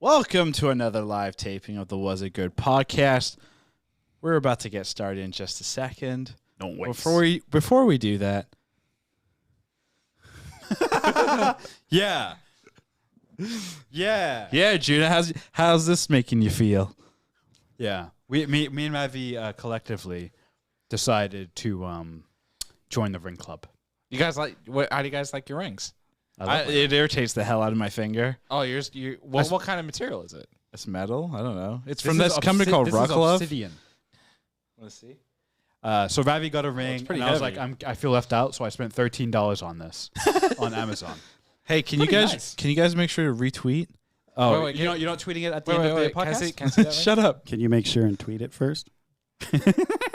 Welcome to another live taping of the Was It Good podcast. We're about to get started in just a second. Don't wait. Before we do that. Yeah. Yeah, Judah, how's this making you feel? Yeah. Me and Ravi collectively decided to join the ring club. You guys like? How do you guys like your rings? It irritates the hell out of my finger. Oh, what kind of material is it? It's metal. I don't know. It's from this company called This Rucklove. is obsidian. Let's see. So Ravi got a ring, and I was like, I feel left out, so I spent $13 on this on Amazon. Hey, can you guys make sure to retweet? Oh, wait, you're not tweeting it at the end of the podcast? Can I see that ring? Shut up. Can you make sure and tweet it first?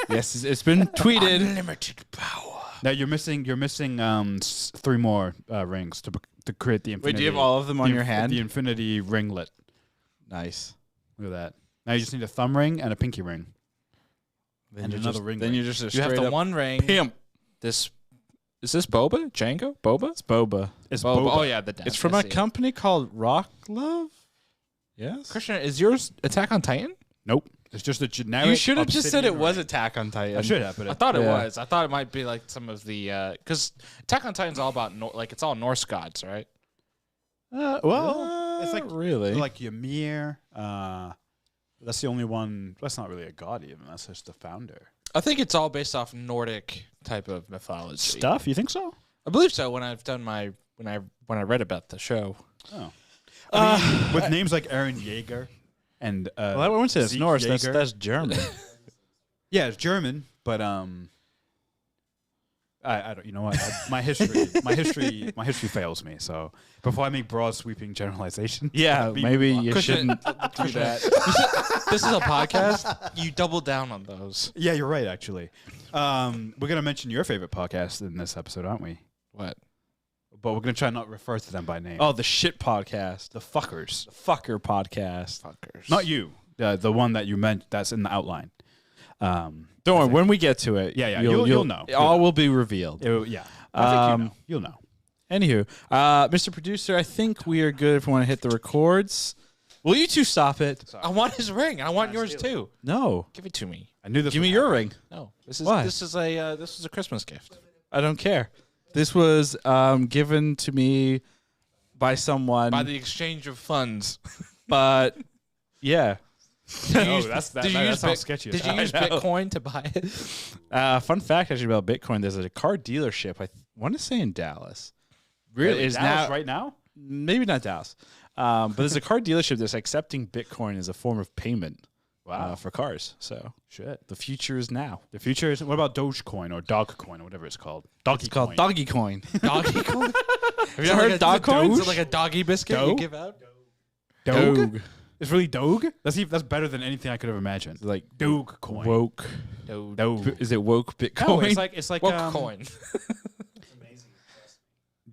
Yes, it's been tweeted. Unlimited power. Now you're missing 3 more rings to create the infinity. Wait, do you have all of them on your hand? The infinity ringlet. Nice. Look at that. Now you just need a thumb ring and a pinky ring. Then And you're another just, ring Then ring. you're just a You straight have the up one ring. pimp. Is this Boba? Django? Boba? It's boba. It's Boba. boba. Oh yeah, the. It's from a company called Rucklove. Yes. Christian, is yours Attack on Titan? Nope. It's just a generic. You should have just said it obsidian was ring. Attack on Titan. I should have, but I thought it Yeah. was. I thought it might be like some of the because Attack on Titan's all about it's all Norse gods, right? Well, it's like really like Ymir. That's the only one. That's not really a god even. That's just the founder. I think it's all based off Nordic type of mythology. Stuff. You think so? I believe so. When I've done when I read about the show. Oh. I mean, with names like Aaron Yeager and well, I wouldn't say it's Zeke Norse. Yeager. That's German. Yeah, it's German, but I don't. You know what? My history fails me. So before I make broad sweeping generalizations, Yeah, maybe you Christian- shouldn't do that. This is a podcast. You double down on those. Yeah, you're right. Actually, we're gonna mention your favorite podcast in this episode, aren't we? What? But we're gonna try not refer to them by name. Oh, the shit podcast. the fuckers. The fucker podcast. Fuckers. Not you. The one that you meant. That's in the outline. Don't worry, when we get to it, Yeah, you'll know. All will be revealed. Yeah. I think you'll know. Anywho, Mr. Producer, I think we are good if we want to hit the records. Will you two stop it? I want his ring. I want yours too. No. Give it to me. I knew this. Give me would your happen. ring. No. This is Why? this is a Christmas gift. I don't care. This was given to me by someone. By the exchange of funds. But, yeah. Oh, that sounds sketchy. Did you use Bitcoin to buy it? Fun fact actually about Bitcoin, there's a car dealership, I want to say in Dallas. Really? Is Dallas now right now? maybe not Dallas, but there's a car dealership that's accepting Bitcoin as a form of payment for cars. So Shit. the future is now. The future is. What about Dogecoin or Dogcoin or whatever it's called? Doggy It's called Doggy Coin. Doggy coin? Have you ever heard Dog Coin? Is it like a doggy biscuit you Doge? give out? Doge? It's really Doge? That's better than anything I could have imagined. Like Dogecoin. woke. Doge. Is it woke Bitcoin? No, it's like What coin?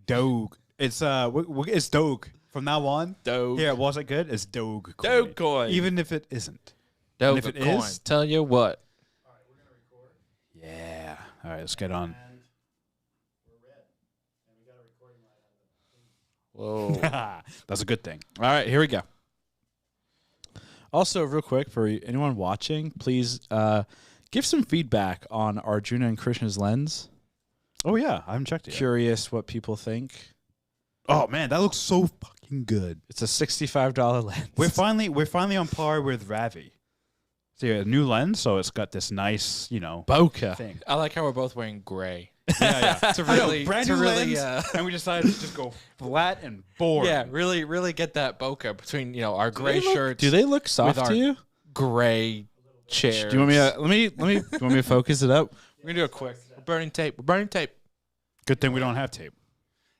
Doge. It's it's Doge. From now on. Doge. Yeah, was it good? It's Dogecoin. Dogecoin. Even if it isn't. And if it Dogecoin. is- Tell you what. Yeah. All right, let's get on. Whoa. That's a good thing. All right, here we go. Also, real quick, for anyone watching, please give some feedback on Arjuna and Krishna's lens. Oh yeah, I haven't checked it yet. Curious what people think. Oh man, that looks so fucking good. It's a $65 lens. We're finally on par with Ravi. So yeah, a new lens, so it's got this nice, bokeh. thing. I like how we're both wearing gray. Yeah, yeah. To really, brand to new really, lens, and we decided to just go flat and boring. yeah, really get that bokeh between our gray shirts. Do they look soft our to you? gray chairs? Do you want me to, let me do you want me to focus it up? We're gonna do it quick. We're burning tape. We're burning tape. Good thing we don't have tape.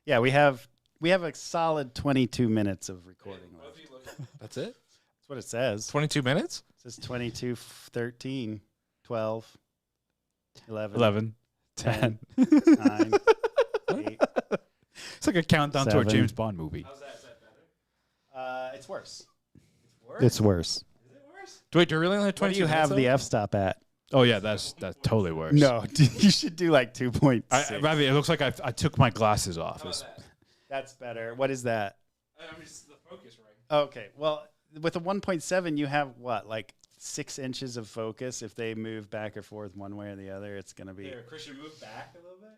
Yeah, we have a solid 22 minutes of recording left. That's it. That's what it says. 22 minutes. It says 22, 13, 12, 11, 11, 10. 9, 8. It's like a countdown to a 7. James Bond movie. It's worse. It's worse. Wait, do we really only have What 22 do you have minutes, the f-stop at? Oh yeah, that's totally worse. No, you should do like 2.6. Ravi, it looks like I took my glasses off. That's better. What is that? The focus ring. Okay, well, with a 1.7, you have what, like 6 inches of focus. If they move back or forth one way or the other, it's going to be. Christian, move back a little bit.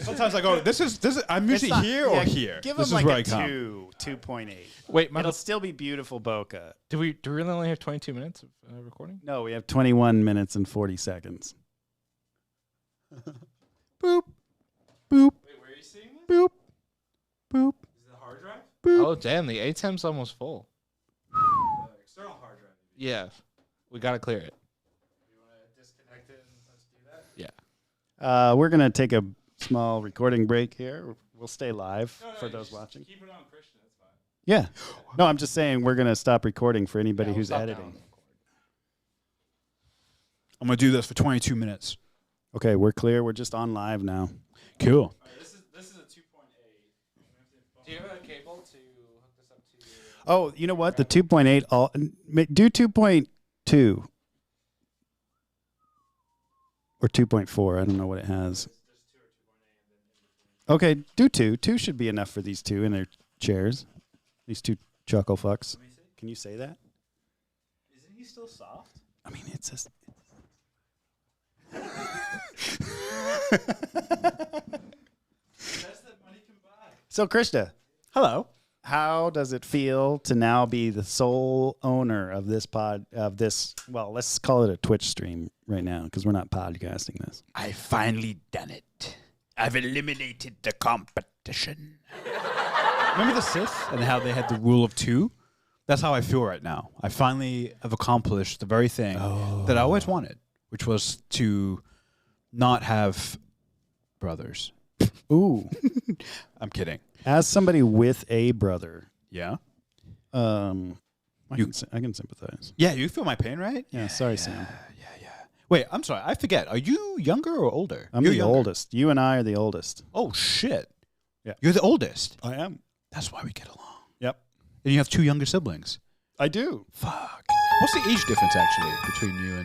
Sometimes I go, this is. I'm usually here or here. Give this them is like where a I come. 2.8. Wait, It'll still be beautiful bokeh. do we really only have 22 minutes of recording? No, we have 21 minutes and 40 seconds. Boop. Boop. Wait, where are you seeing this? Boop. Boop. Is it the hard drive? Boop. Oh, damn, the ATEM's almost full. External hard drive. Yeah, we gotta clear it. You want to disconnect it and let's do that? Yeah. We're going to take a small recording break here. We'll stay live for those watching. Keep it on Christian. That's fine. Yeah. No, I'm just saying we're going to stop recording for anybody We'll who's stop editing. now. I'm gonna do this for 22 minutes. Okay, we're clear. We're just on live now. Cool. This is a 2.8. Do you have a cable to hook this up to? Oh, you know what? The 2.8, do 2.2 or 2.4. I don't know what it has. Okay, do 2. 2 should be enough for these two in their chairs. These two chuckle fucks. Can you say that? Isn't he still soft? I mean, it's just. So, Krishna, Hello. how does it feel to now be the sole owner of this well, let's call it a Twitch stream right now because we're not podcasting this. I've finally done it. I've eliminated the competition. Remember the Sith and how they had the rule of 2? That's how I feel right now. I finally have accomplished the very thing that I always wanted, which was to not have brothers. Ooh. I'm kidding. As somebody with a brother, Yeah? I can sympathize. Yeah, you feel my pain, right? Yeah, sorry, Sam. Yeah. Wait, I'm sorry. I forget. Are you younger or older? I'm You're the younger. oldest. You and I are the oldest. Oh, shit. Yeah. You're the oldest. I am. That's why we get along. Yep. And you have 2 younger siblings. I do. Fuck. What's the age difference, actually, between you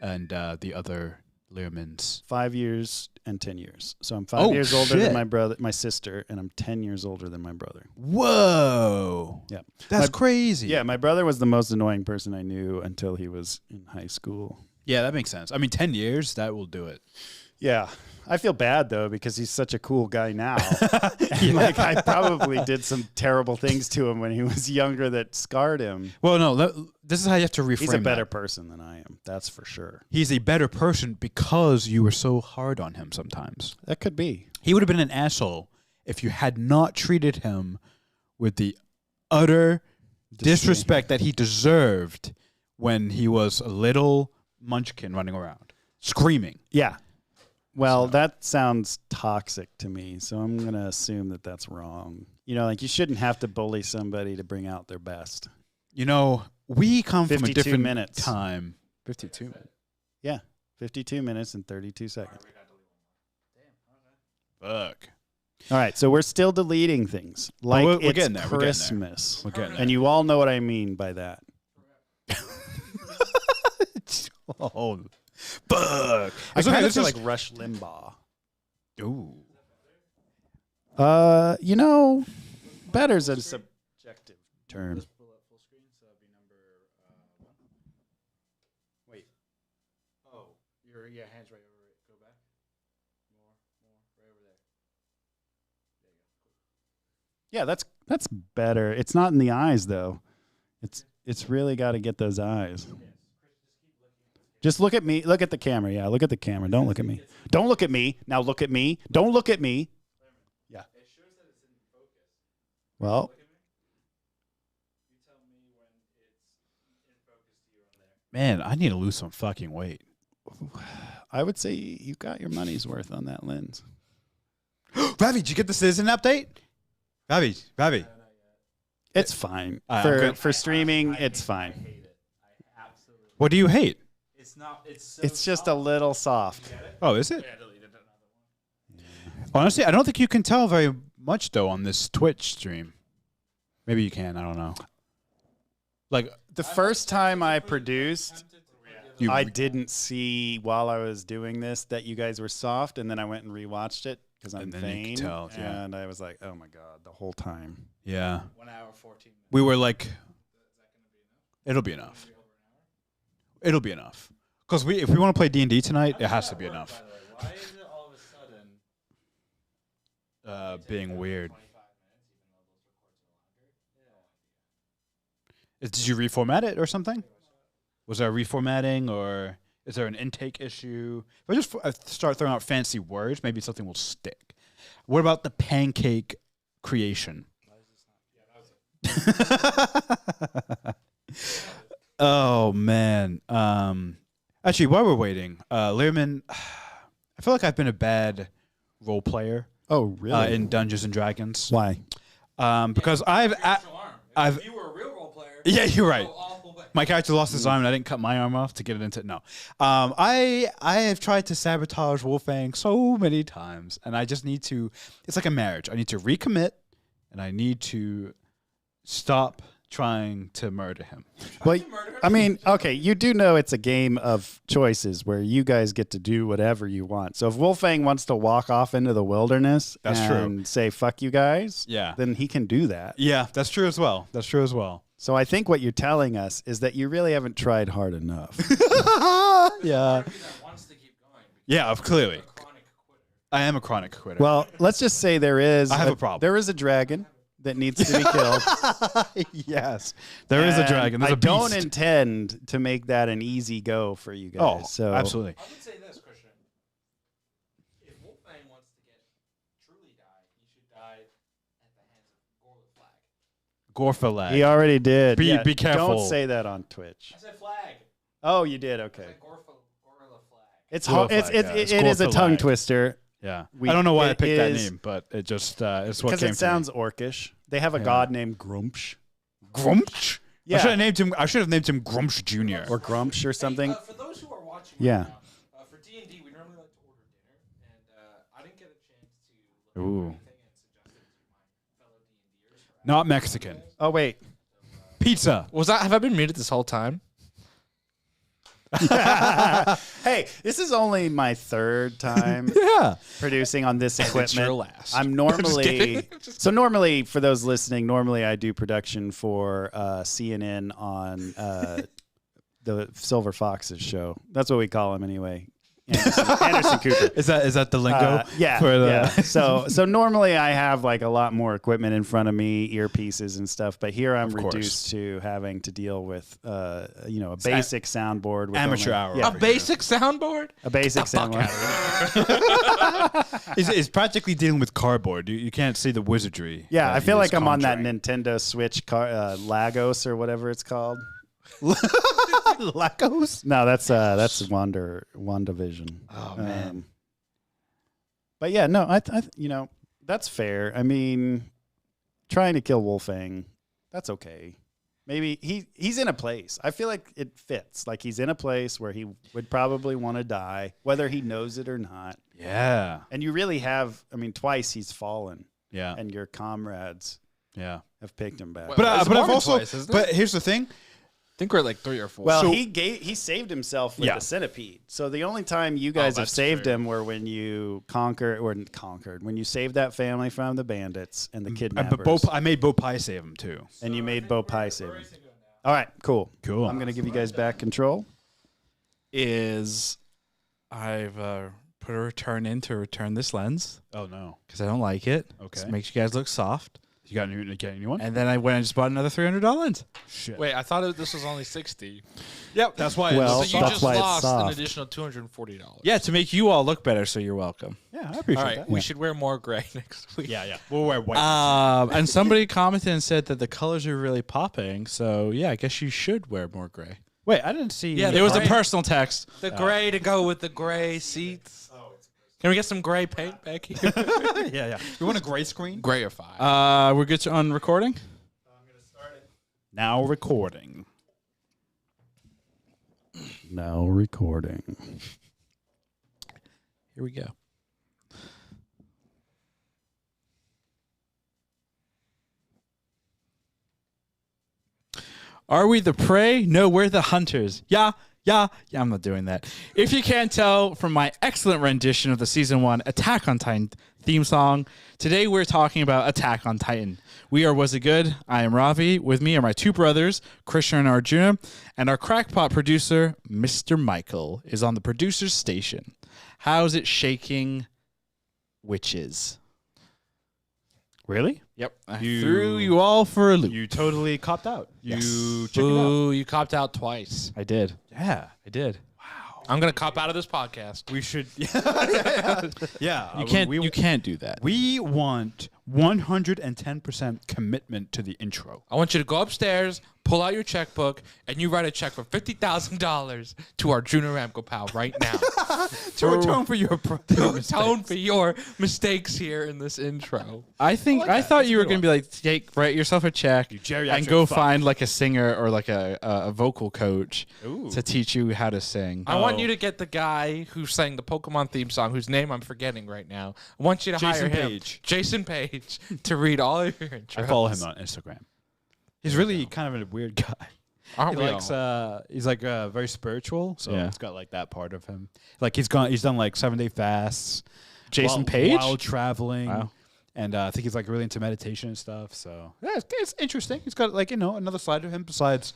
and the other Learmans? 5 years and 10 years. So I'm 5 years older shit. than my sister, and I'm 10 years older than my brother. Whoa. Yeah. That's crazy. Yeah, my brother was the most annoying person I knew until he was in high school. Yeah, that makes sense. I mean, 10 years, that will do it. Yeah. I feel bad, though, because he's such a cool guy now. And, like, I probably did some terrible things to him when he was younger that scarred him. Well, no, this is how you have to reframe He's a better that. person than I am. That's for sure. He's a better person because you were so hard on him sometimes. That could be. He would have been an asshole if you had not treated him with the utter disrespect that he deserved when he was a little munchkin running around, screaming. Yeah. Well, that sounds toxic to me, so I'm going to assume that that's wrong. You know, like you shouldn't have to bully somebody to bring out their best. You know, we come from a 52 different minutes. time. 52 minutes. Yeah. 52 minutes and 32 seconds. Fuck. All right, so we're still deleting things. Like we're it's getting there, we're getting there. Christmas. We're getting there. And you all know what I mean by that. Oh, fuck. I kind of this feel is like Rush Limbaugh. Ooh. You know, better's a subjective term. Wait. Oh, your hands right over it. Go back. More, right over there. There you go. Yeah, that's better. It's not in the eyes though. It's really got to get those eyes. Just look at me. Look at the camera. Yeah, look at the camera. Don't look at me. Don't look at me. Now look at me. Don't look at me. Yeah. It shows that it's in focus. Well, Look at me. You tell me when it's in focus to you on there. Man, I need to lose some fucking weight. I would say you got your money's worth on that lens. Ravi, did you get the Citizen update? Ravi. It's fine. I'm good. For streaming, it's fine. What do you hate? It's not. It's so It's just a little soft. Oh, is it? Yeah, I deleted another one. Honestly, I don't think you can tell very much, though, on this Twitch stream. Maybe you can. I don't know. Like, The first time I produced, you, I didn't see while I was doing this that you guys were soft, and then I went and rewatched it because I'm And then you vain. could tell, yeah. And I was like, oh my God, the whole time. Yeah. 1 hour, 14 minutes. We were like, it'll be enough. It'll be enough. Because if we want to play D&D tonight, it has to be enough. Why is it all of a sudden Being weird. 25 minutes, even though those records are longer? Did you reformat it or something? Was there a reformatting or is there an intake issue? If I just start throwing out fancy words, maybe something will stick. What about the pancake creation? Oh, man. Actually, while we're waiting, Learman, I feel like I've been a bad role player Oh, really? in Dungeons and Dragons. Why? Because I've If you were a real role player, yeah, you're right. go awful way. My character lost his arm, and I didn't cut my arm off to get it into no. I have tried to sabotage Wolfang so many times, and I just need to. It's like a marriage. I need to recommit, and I need to stop trying to murder him. Well, I mean, okay, you do know it's a game of choices where you guys get to do whatever you want. So if Wolfang wants to walk off into the wilderness That's true. and say, fuck you guys, Yeah. then he can do that. Yeah, that's true as well. That's true as well. So I think what you're telling us is that you really haven't tried hard enough. Yeah. That wants to keep going. Yeah, clearly. Chronic quitter. I am a chronic quitter. Well, let's just say there is I have a problem. There is a dragon that needs to be killed. yes. There is a And dragon. There's I a beast. don't intend to make that an easy go for you guys. Oh, so absolutely. I would say this, Christian. If Wolfgang wants to truly die, he should die at the hands of Gorla Flag. Gorfalag. he already did. Be careful. Don't say that on Twitch. I said flag. Oh, you did. I Okay. said Gorla Flag. It's Gorla hard. It's flag, yeah. It's it is a Gorfalag. tongue twister Yeah. We- I don't know why I it picked that is- name, but it just it's what because came it sounds orcish. They have a Yeah. god named Grumpsh. to me. Grumsh. Yeah. I should have named him Grumsh Jr. Or Grumpsh or something. For those who are watching Yeah. right now, for D&D, we normally like to order dinner, and I didn't get a chance to look Ooh. at anything and suggest it to my fellow D&Ders. Not Mexican. Oh wait. Pizza. Have I been muted this whole time? Hey, this is only my third time Yeah. producing on this equipment. your last. I'm normally so normally for those listening, normally I do production for CNN on the Silver Foxes show. That's what we call him anyway. Anderson Cooper. Is that the lingo? Yeah, For the yeah. So normally I have like a lot more equipment in front of me, earpieces and stuff. But here I'm Of course. reduced to having to deal with, a basic soundboard. With amateur only- hour. Yeah, A basic soundboard? a basic soundboard. It's practically dealing with cardboard. You can't see the wizardry. Yeah, that I feel is like I'm on that conjuring. Nintendo Switch, Lagos or whatever it's called. Lacos? No, that's WandaVision. Oh, man. But yeah, no, I that's fair. I mean, trying to kill Wolfang, that's okay. Maybe he's in a place. I feel like it fits. Like he's in a place where he would probably want to die, whether he knows it or not. Yeah. And you really have. I mean, twice he's fallen, Yeah. and your comrades Yeah. have picked him back. Well, But It's I've more than also. twice, isn't it? But here's the thing. I think we're at like 3 or 4. Well, So- he saved himself with Yeah. the centipede. So the only time you guys have that's saved fair. him were when you conquered when you saved that family from the bandits and the kidnappers. I made Bo Pie save him too. And you made Bo Pie save him. All right, cool. Cool. I'm gonna give you guys back control. I've put a return in to return this lens Oh no. because I don't like it. Okay. It makes you guys look soft. You got a new one? And then I went and just bought another $300 lens. Shit. Wait, I thought this was only 60. Yep. That's why. Well, So you that's just why it's lost an soft. additional $240. Yeah, to make you all look better, so you're welcome. yeah, I appreciate All right, that. we should wear more gray next week. Yeah, yeah. We'll wear white. And somebody commented and said that the colors are really popping. So yeah, I guess you should wear more gray. Wait, I didn't see. Yeah, There was a gray. personal text. The gray to go with the gray seats. Can we get some gray paint back here? yeah, yeah. You want a gray screen? Grayify. We're good on recording. Now recording. Now recording. Here we go. Are we the prey? No, we're the hunters. Yeah, Yeah, I'm not doing that. If you can't tell from my excellent rendition of the Season 1 Attack on Titan theme song, today we're talking about Attack on Titan. We are Was It Good? I am Ravi. With me are my two brothers, Krishna and Arjuna, and our crackpot producer, Mr. Michael, is on the producer's station. How's it shaking, witches? Really? Yep. I threw you all for a loop. You totally copped out. Yes. You checked it out. Ooh, you copped out twice. I did. Yeah. I did. I'm gonna cop out of this podcast. We should. Yeah. You can't do that. We want 110% commitment to the intro. I want you to go upstairs, pull out your checkbook, and you write a check for $50,000 to our Juno Ramco pal right now. To atone for your Atone for your mistakes here in this intro. I thought you were going to be like, write yourself a check and go find like a singer or like a vocal coach to teach you how to sing. I want you to get the guy who sang the Pokemon theme song, whose name I'm forgetting right now. I want you to hire him, Jason Page, to read all of your intros. I follow him on Instagram. He's really kind of a weird guy. Aren't He we likes, all? he's like very spiritual, so Yeah. it's got like that part of him. Like he's done like 7-day fasts. Jason Page? while traveling. Wow. And I think he's like really into meditation and stuff. So yeah, it's interesting. He's got like another side of him besides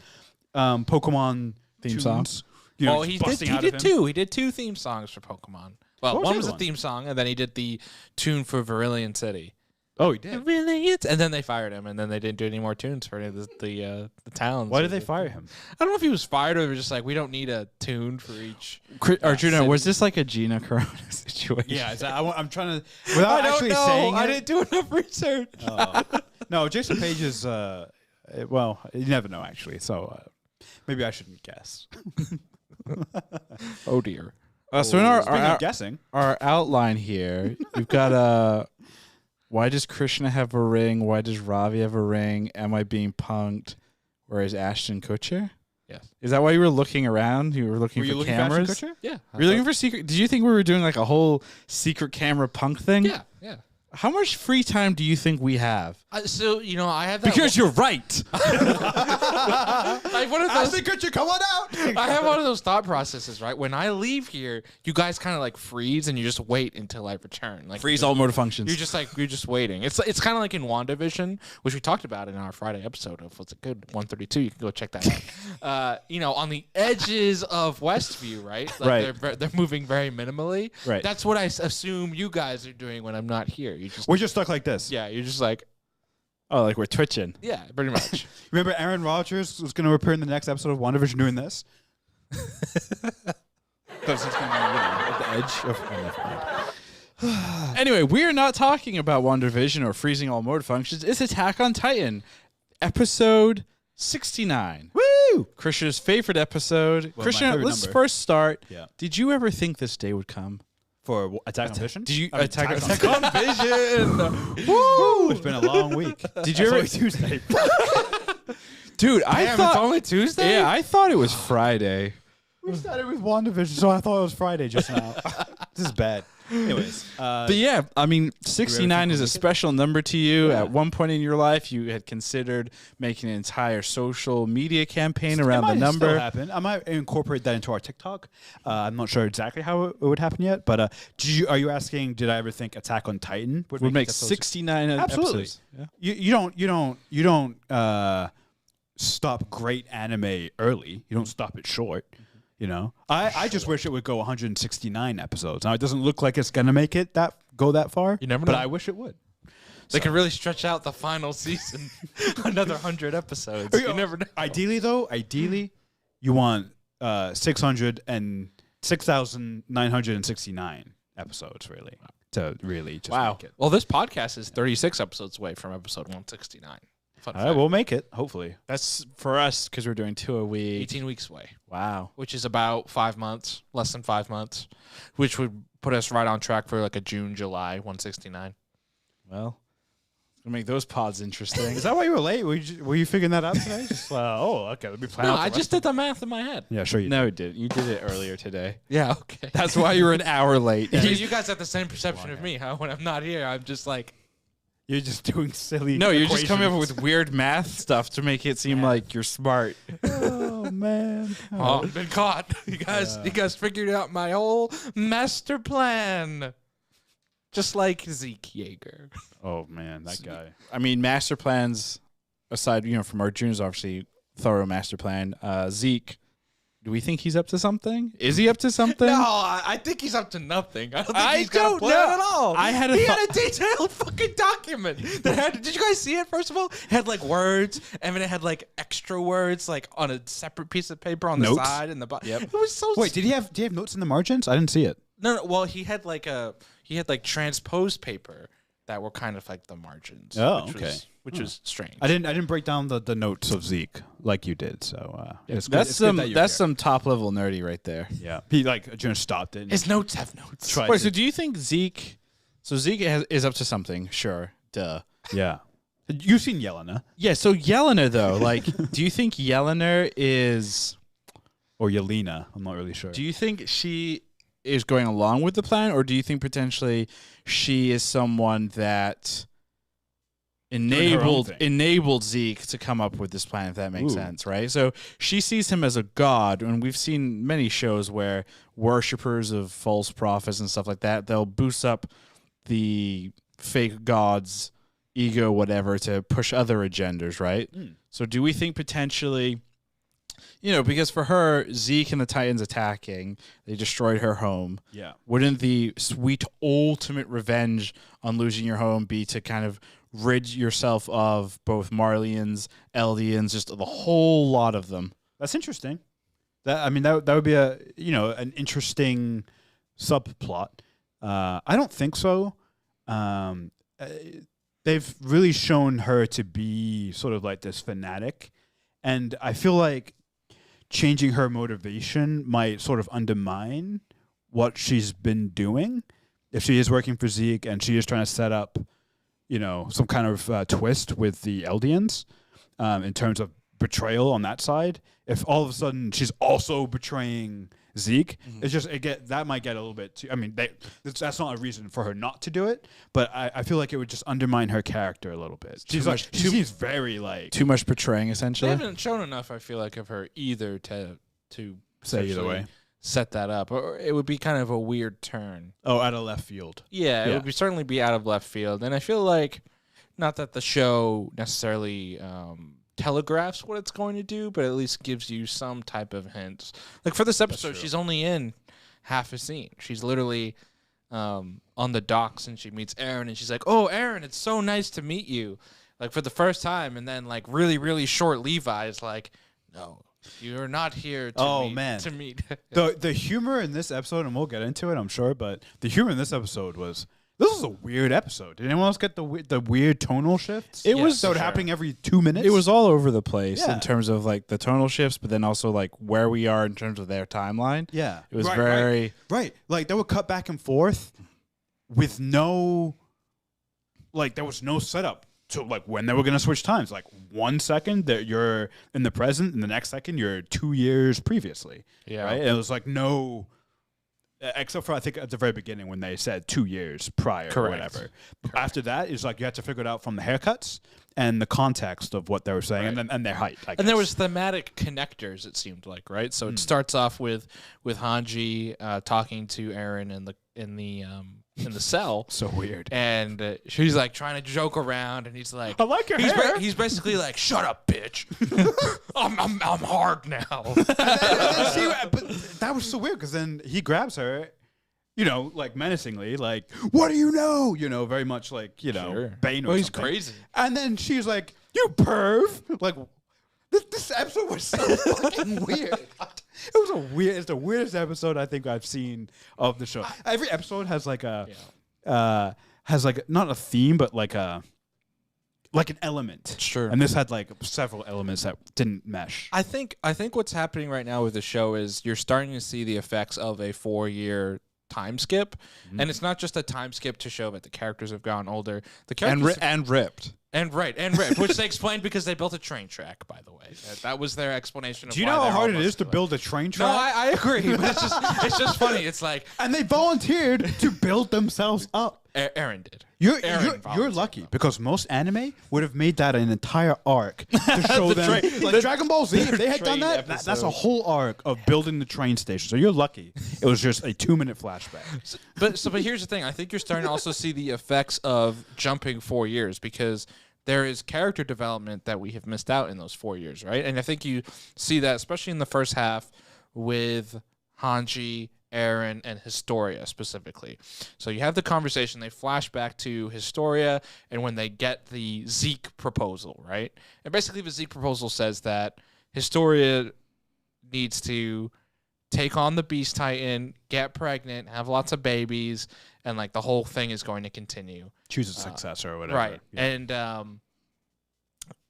Pokemon Theme tunes. songs. You know, He just did, busting he out did of him. two. He did two theme songs for Pokemon. Well, What was one the was a other one? theme song, and then he did the tune for Verillion City. Oh, he did. And then they fired him, and then they didn't do any more tunes for any of the towns. Why did they fire him? I don't know if he was fired or they were just like, we don't need a tune for each. Arjuna, city. was this like a Gina Corona situation? Yeah, I'm trying to without actually saying I it. didn't do enough research. No, Jason Page is well, you never know actually. So maybe I shouldn't guess. Oh dear. So in Speaking our of guessing, our outline here, we've got why does Krishna have a ring? Why does Ravi have a ring? Am I being punked? Where is Ashton Kutcher? Yes. Is that why you were looking around? You were looking were for you looking cameras? for Ashton Kutcher? Yeah. Were you looking for secret? Did you think we were doing like a whole secret camera punk thing? Yeah. Yeah. How much free time do you think we have? So, I have that. Because you're right. like one of those, Ashton Kutcher, come on out! I have one of those thought processes, right? When I leave here, you guys kind of like freeze and you just wait until I return. Like Freeze all motor functions. you're just waiting. It's kind of like in WandaVision, which we talked about in our Friday episode of What's It Good 132. You can go check that out. On the edges of Westview, right? Like Right. They're moving very minimally. Right. That's what I assume you guys are doing when I'm not here. We're just stuck like this. Yeah, you're just like, Oh, like we're twitching. yeah, pretty much. Remember Aaron Rodgers was going to appear in the next episode of WandaVision doing this? Because he's going to be at the edge of... Oh, never mind. Anyway, we are not talking about WandaVision or freezing all motor functions. It's Attack on Titan, episode 69. Woo! Krishna's favorite episode. Well, my Krishna, favorite let's number. first start. Yeah. Did you ever think this day would come? For Attack on Vision? Did you I mean, Attack on Vision. Woo! It's been a long week. Did you ever Tuesday. Dude, I Damn, thought it's only Tuesday? Yeah, I thought it was Friday. We started with WandaVision, so I thought it was Friday just now. This is bad. Anyways. But yeah, I mean, 69 is a special number to you. Yeah. At one point in your life, you had considered making an entire social media campaign around the It might still number. happen. I might incorporate that into our TikTok. I'm not sure exactly how it would happen yet, but are you asking? Did I ever think Attack on Titan Would make episodes? 69 Absolutely. episodes. Yeah. You don't stop great anime early. You don't stop it short. You know, I just wish it would go 169 episodes. Now it doesn't look like it's gonna make it go that far. You never but know. I wish it would. They could really stretch out the final season another 100 episodes. You never know. Ideally, you want 6,969 episodes really to really just Wow. make it. Well, this podcast is 36 episodes away from episode 169. Fun All right, fact. we'll make it hopefully. That's for us because we're doing 2 a week. 18 weeks away, Wow. which is about 5 months, less than 5 months, which would put us right on track for like a June, July 169. Well, it's going to make those pods interesting. Is that why you were late? Were you figuring that out today? Just okay. Let me plan. No, out the I rest just did the math in my head. Yeah, sure you. No, it didn't. You did it earlier today. Yeah, okay. That's why you were an hour late. So you guys have the same perception of me, huh? When I'm not here, I'm just like, You're just doing silly. No, you're just coming up equations. with weird math stuff to make it seem like you're smart. Oh Oh man. Oh, I've been caught. You guys figured out my whole master plan. Just like Zeke Yeager. Oh man, that guy. I mean, master plans aside, from Arjuna's obviously thorough master plan. Zeke, do we think he's up to something? Is he up to something? No, I think he's up to nothing. I don't think he's got a plan at all. Had a detailed fucking document that had. Did you guys see it? First of all, it had like words, and then it had like extra words, like on a separate piece of paper on the Notes? side and the bottom. Yep. It was so. Wait, did he have notes in the margins? I didn't see it. No. Well, he had like transposed paper that were kind of like the margins. Oh, which okay. Was strange. I didn't break down the notes of Zeke like you did. So it's good- That's it's good that you're that's here. some top level nerdy right there. Yeah, he just stopped it. And His notes have notes. tried Wait, to- so do you think Zeke? So Zeke is up to something? Sure, duh. yeah, you've seen Yelena Yeah. So Yelena though, like, do you think Yelena is? or Yelena? I'm not really sure. Do you think she is going along with the plan, or do you think potentially she is someone that her own thing. enabled Zeke to come up with this plan, if that makes Ooh. sense, right? So she sees him as a god, and we've seen many shows where worshippers of false prophets and stuff like that, they'll boost up the fake god's ego, whatever, to push other agendas, right? So do we think potentially, because for her, Zeke and the Titans attacking, they destroyed her home. Yeah. Wouldn't the sweet ultimate revenge on losing your home be to kind of rid yourself of both Marlians, Eldians, just the whole lot of them? That's interesting. That would be an interesting subplot. I don't think so. They've really shown her to be sort of like this fanatic, and I feel like changing her motivation might sort of undermine what she's been doing. If she is working for Zeke and she is trying to set up, some kind of twist with the Eldians in terms of betrayal on that side, if all of a sudden she's also betraying Zeke, that might get a little bit too. I mean, that's not a reason for her not to do it, but I feel like it would just undermine her character a little bit. She seems very like Too much betraying, They essentially. haven't shown enough, I feel like, of her either to say either essentially way. set that up, or it would be kind of a weird turn. Oh, out of left field. Yeah, it Yeah. would certainly be out of left field, and I feel like not that the show necessarily telegraphs what it's going to do, but at least gives you some type of hints. Like for this episode, she's only in half a scene. She's literally on the docks, and she meets Aaron, and she's like, "Oh, Aaron, it's so nice to meet you," like for the first time, and then like really, really short Levi is like, "No, you're not here to meet." The humor in this episode, and we'll get into it, I'm sure, but the humor in this episode was a weird episode. Did anyone else get the weird tonal shifts? It was so happening every 2 minutes. It was all over the place Yeah. in terms of like the tonal shifts, but then also like where we are in terms of their timeline. Yeah, It was Right, very right. Like they would cut back and forth with no, like there was no setup to like when they were gonna switch times. Like 1 second that you're in the present, and the next second you're 2 years previously. Yeah. Right. And it was like no. Except for I think at the very beginning when they said 2 years prior or whatever. After that, it's like you had to figure it out from the haircuts and the context of what they were saying and their height. I guess. And there was thematic connectors, it seemed like, right? So it starts off with Hanji talking to Aaron in the cell. so weird. And she's like trying to joke around, and he's like, I like your hair. He's basically like, "Shut up, bitch! I'm hard now." But that was so weird because then he grabs her, like menacingly, like, "What do you know?" Very much like, Bane or Well, he's something. crazy. And then she's like, "You perv!" Like, this episode was so fucking weird. It's the weirdest episode I think I've seen of the show. Every episode has like not a theme, but like an element. Sure. And this had like several elements that didn't mesh. I think what's happening right now with the show is you're starting to see the effects of a 4-year time skip, and it's not just a time skip to show that the characters have gotten older. The characters and ripped. and ripped, which they explained because they built a train track. By the way, that was their explanation. Of Do you why know how they're hard it almost is to like- build a train No, track? I agree, but it's just funny. It's like And they volunteered to build themselves up. Aaron did. You're volunteering lucky them. because most anime would have made that an entire arc to show them. Like Dragon Ball Z, if they had done train that's a whole arc of building the train station. So you're lucky. It was just a 2-minute flashback. But here's the thing. I think you're starting to also see the effects of jumping 4 years because there is character development that we have missed out in those 4 years, right? And I think you see that especially in the first half with Hanji, Eren, and Historia specifically. So you have the conversation, they flash back to Historia, and when they get the Zeke proposal, right? And basically the Zeke proposal says that Historia needs to take on the Beast Titan, get pregnant, have lots of babies, and like the whole thing is going to continue. Choose a successor or whatever. Right. Yeah.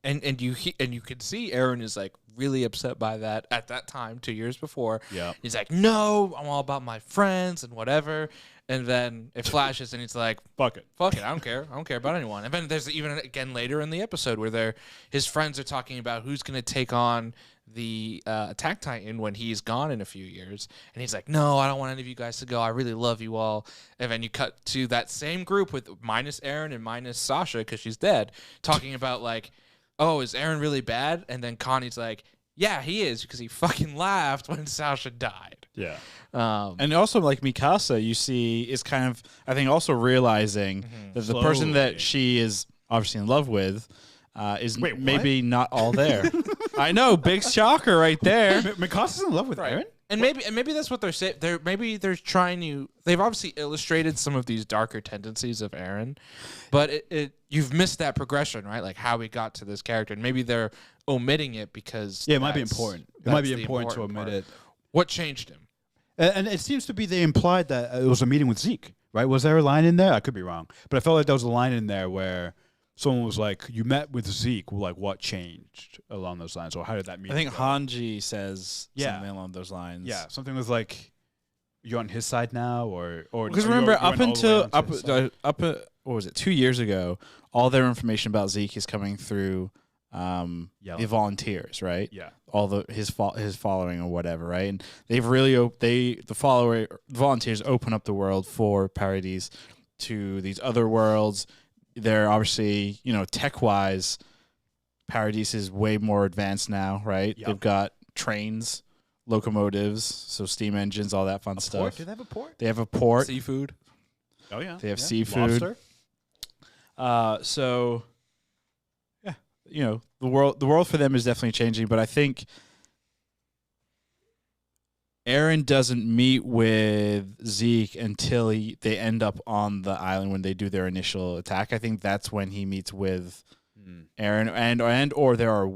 And you could see Eren is like really upset by that at that time 2 years before. Yeah. He's like, no, I'm all about my friends and whatever. And then it flashes and he's like, Fuck it. I don't care. I don't care about anyone. And then there's even again later in the episode where his friends are talking about who's going to take on the Attack Titan when he's gone in a few years. And he's like, no, I don't want any of you guys to go. I really love you all. And then you cut to that same group with minus Eren and minus Sasha because she's dead, talking about like, oh, is Eren really bad? And then Connie's like, yeah, he is because he fucking laughed when Sasha died. Yeah. And also, like Mikasa, you see is kind of, I think, also realizing that the person that she is obviously in love with is maybe not all there. I know, big shocker right there. Mikasa's in love with Eren? And maybe that's what they're saying. They're trying to. They've obviously illustrated some of these darker tendencies of Eren, but you've missed that progression, right? Like how we got to this character, and maybe they're omitting it because Yeah, it might be important. It might be important to omit it. What changed him? And it seems to be they implied that it was a meeting with Zeke, right? Was there a line in there? I could be wrong, but I felt like there was a line in there where someone was like, "You met with Zeke. Like, what changed along those lines, or how did that meet?" I think Hanji says something along those lines. Yeah, something was like, "You're on his side now," or because remember up until what was it 2 years ago, all their information about Zeke is coming through the volunteers, right? Yeah, all his following or whatever, right? And they've really the volunteers open up the world for Paradis to these other worlds. They're obviously, tech-wise, Paradis is way more advanced now, right? Yep. They've got trains, locomotives, so steam engines, all that fun stuff. Port? Do they have a port? They have a port. Seafood. Oh yeah, They have seafood. Lobster? So, yeah, the world for them is definitely changing, but I think Eren doesn't meet with Zeke until they end up on the island when they do their initial attack. I think that's when he meets with Eren, and or there are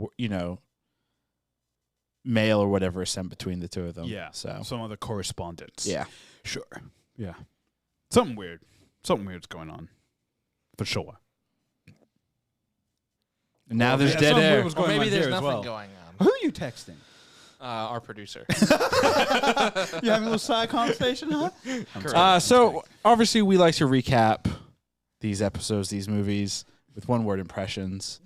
mail or whatever is sent between the two of them. Yeah, so some other correspondence. yeah, Sure. Yeah. Something weird's going on. For sure. and now there's dead air. Was Or going maybe on there's here as nothing well. going on. Who are you texting? Our producer. You having a little side conversation, huh? So obviously we like to recap these episodes, these movies with one-word impressions.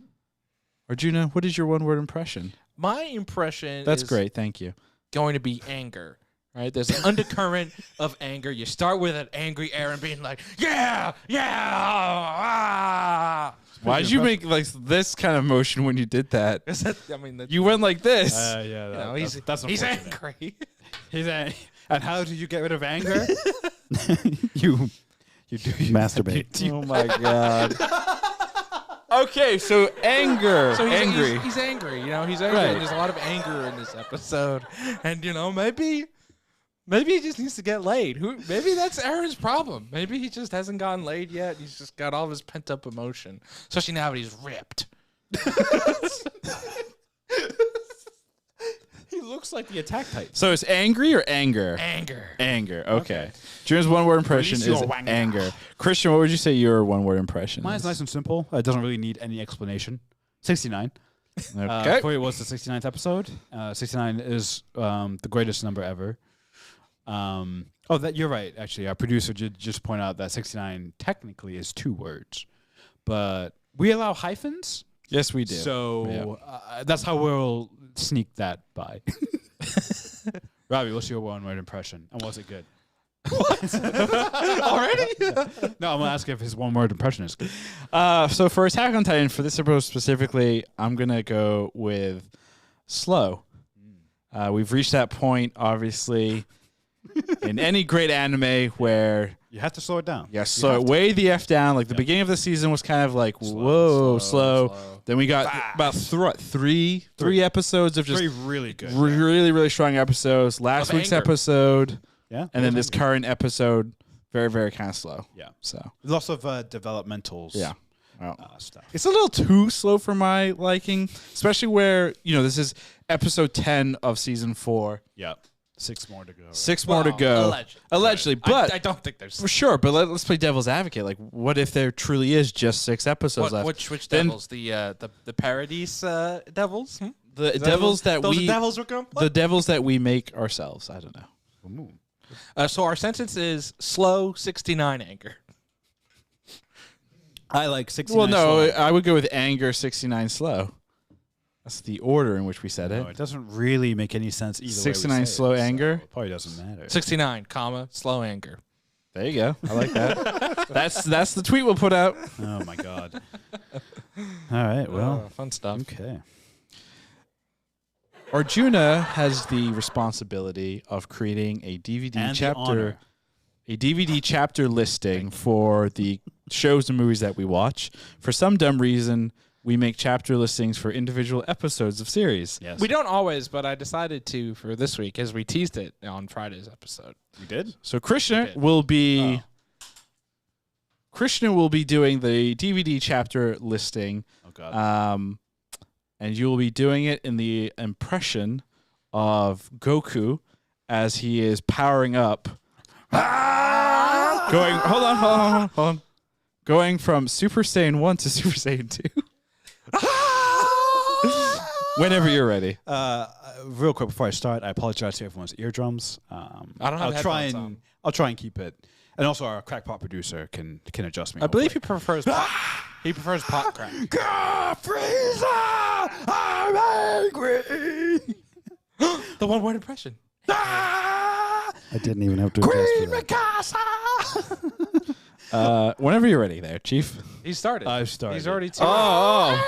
Arjuna, what is your one-word impression? My impression That's is great, thank you. going to be anger. Right? There's an undercurrent of anger. You start with an angry Eren being like, yeah, ah. Why did you make like this kind of motion when you did that? You went like this. Yeah, he's unfortunate. angry. And how did you get rid of anger? you Masturbate. Oh my god. Okay, so anger. So he's angry. He's angry. He's angry. Right. And there's a lot of anger in this episode. And maybe he just needs to get laid. Maybe that's Eren's problem. Maybe he just hasn't gotten laid yet. He's just got all of his pent up emotion, especially now that he's ripped. He looks like the Attack Titan. So it's angry or anger? Anger. Anger. Okay. June's one-word impression Release is your anger. anger. Christian, what would you say your one-word impression Mine's is? nice and simple. It doesn't really need any explanation. 69. Okay. For it was the 69th episode. 69 is the greatest number ever. You're right. Actually, our producer did just point out that 69 technically is 2 words, but we allow hyphens. Yes, we do. So that's how we'll sneak that by. Robbie, what's your one-word impression, and was it good? Already? No, I'm gonna ask if his one-word impression is good. So for Attack on Titan, for this episode specifically, I'm gonna go with slow. We've reached that point, obviously, in any great anime where You have to slow it down. slow it way the F down. Like the beginning of the season was kind of like slow. Then we got about three episodes of just really good. really, really strong episodes. Last Of week's anger. episode, Yeah. and then this current episode, very, very kind of slow. Yeah. So Lots of developmentals. yeah. Well, Stuff. it's a little too slow for my liking, especially where, this is episode 10 of season 4. Yeah. 6 more to go. 6 more to go. Allegedly. But I don't think there's for sure, but let's play devil's advocate. Like, what if there truly is just 6 episodes left? which Then- devils? The Paradise devils? Hmm? The devils that those we devils we're gonna play? the devils that we make ourselves. I don't know. So our sentence is slow 69 anger. I like 69. Well, no, slow. I would go with anger 69 slow. That's the order in which we said No, it. it doesn't really make any sense either way. 69 we say slow it, so anger. it probably doesn't matter. 69, comma, slow anger. There you go. I like that. that's the tweet we'll put out. Oh my god. All right. Well. Fun stuff. Okay. Arjuna has the responsibility of creating a DVD And the chapter, honor. a DVD chapter listing for the shows and movies that we watch. For some dumb reason, we make chapter listings for individual episodes of series. Yes. We don't always, but I decided to for this week as we teased it on Friday's episode. You did? So Krishna did. will be doing the DVD chapter listing. Oh god. And you will be doing it in the impression of Goku as he is powering up. Hold on. Going from Super Saiyan 1 to Super Saiyan 2. Whenever you're ready. Real quick before I start, I apologize to everyone's eardrums. I don't have I'll try headphones and on. I'll try and keep it. And also, our crackpot producer can adjust me. I believe he hopefully. prefers pop. He prefers pop crack. Frieza, I'm angry. The one-word impression. I didn't even have to adjust for that. Whenever you're ready there, Chief. He started. I've started. He's already two. Oh.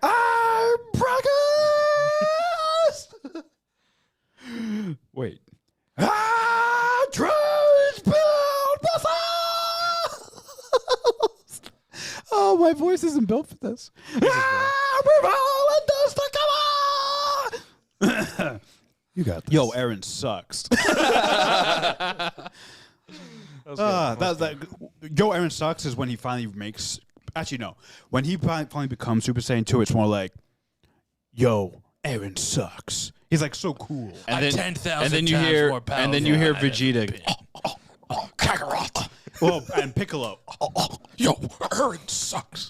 I'm progress. Wait. Oh, my voice isn't built for this. You got this. Yo, Aaron sucks. Yo, Aaron sucks is when he finally makes. Actually, no. When he finally becomes Super Saiyan 2, it's more like, yo, Aaron sucks. He's like so cool. And then, 10,000 and then you times hear more powerful and then you hear than I Vegeta. Kakarot. Well, and Piccolo. Yo, Aaron sucks.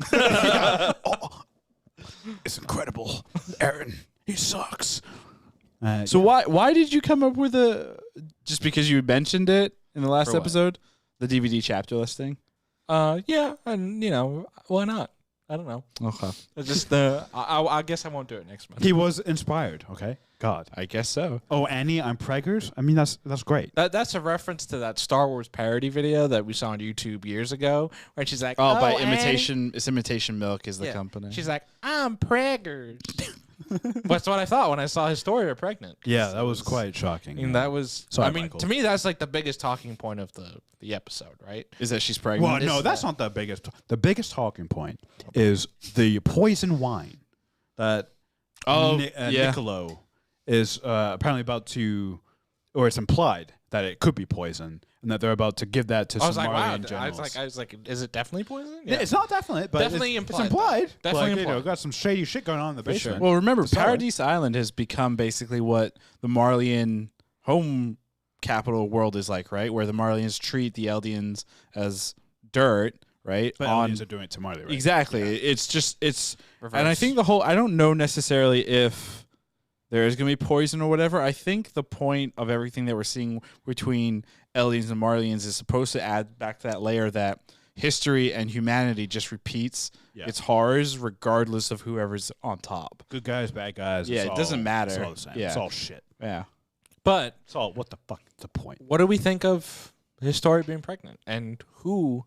It's incredible. Aaron, he sucks. So why did you come up with just because you mentioned it in the last For what? episode, the DVD chapter listing? Yeah, and why not? I don't know. Okay, It's just I guess I won't do it next month. He was inspired, okay? God. I guess so. Oh, Annie, I'm preggers? I mean, that's great. That's a reference to that Star Wars parody video that we saw on YouTube years ago, where she's like, Oh, by Annie." Imitation, it's Imitation Milk is the Yeah. company. She's like, I'm preggers. That's what I thought when I saw his story of pregnant. Yeah, that was quite shocking. And that was, Sorry, I mean, Michael. to me, that's like the biggest talking point of the episode, right? Is that she's pregnant? Well, no, that's not the biggest. The biggest talking point is the poison wine that Niccolo is apparently about to, or it's implied that it could be poison, and that they're about to give that to I was some like, wow. Marleyan generals. I was like, is it definitely poison? Yeah, it's not definite, but Definitely it's implied. implied. Definitely like, implied. got some shady shit going on in the For sure. basement. Well, remember, To sell it. Paradise Island has become basically what the Marleyan home capital world is like, right? Where the Marleyans treat the Eldians as dirt, right? But aliens are doing it to Marley, right? Exactly. It's just and I Reverse. think I don't know necessarily if there is going to be poison or whatever. I think the point of everything that we're seeing between Eldians and Marleyans is supposed to add back to that layer that history and humanity just repeats its horrors regardless of whoever's on top. Good guys, bad guys. Yeah, it's it doesn't matter. It's all the same. Yeah. It's all shit. Yeah. But So what the fuck is the point? what do we think of Historia being pregnant? And who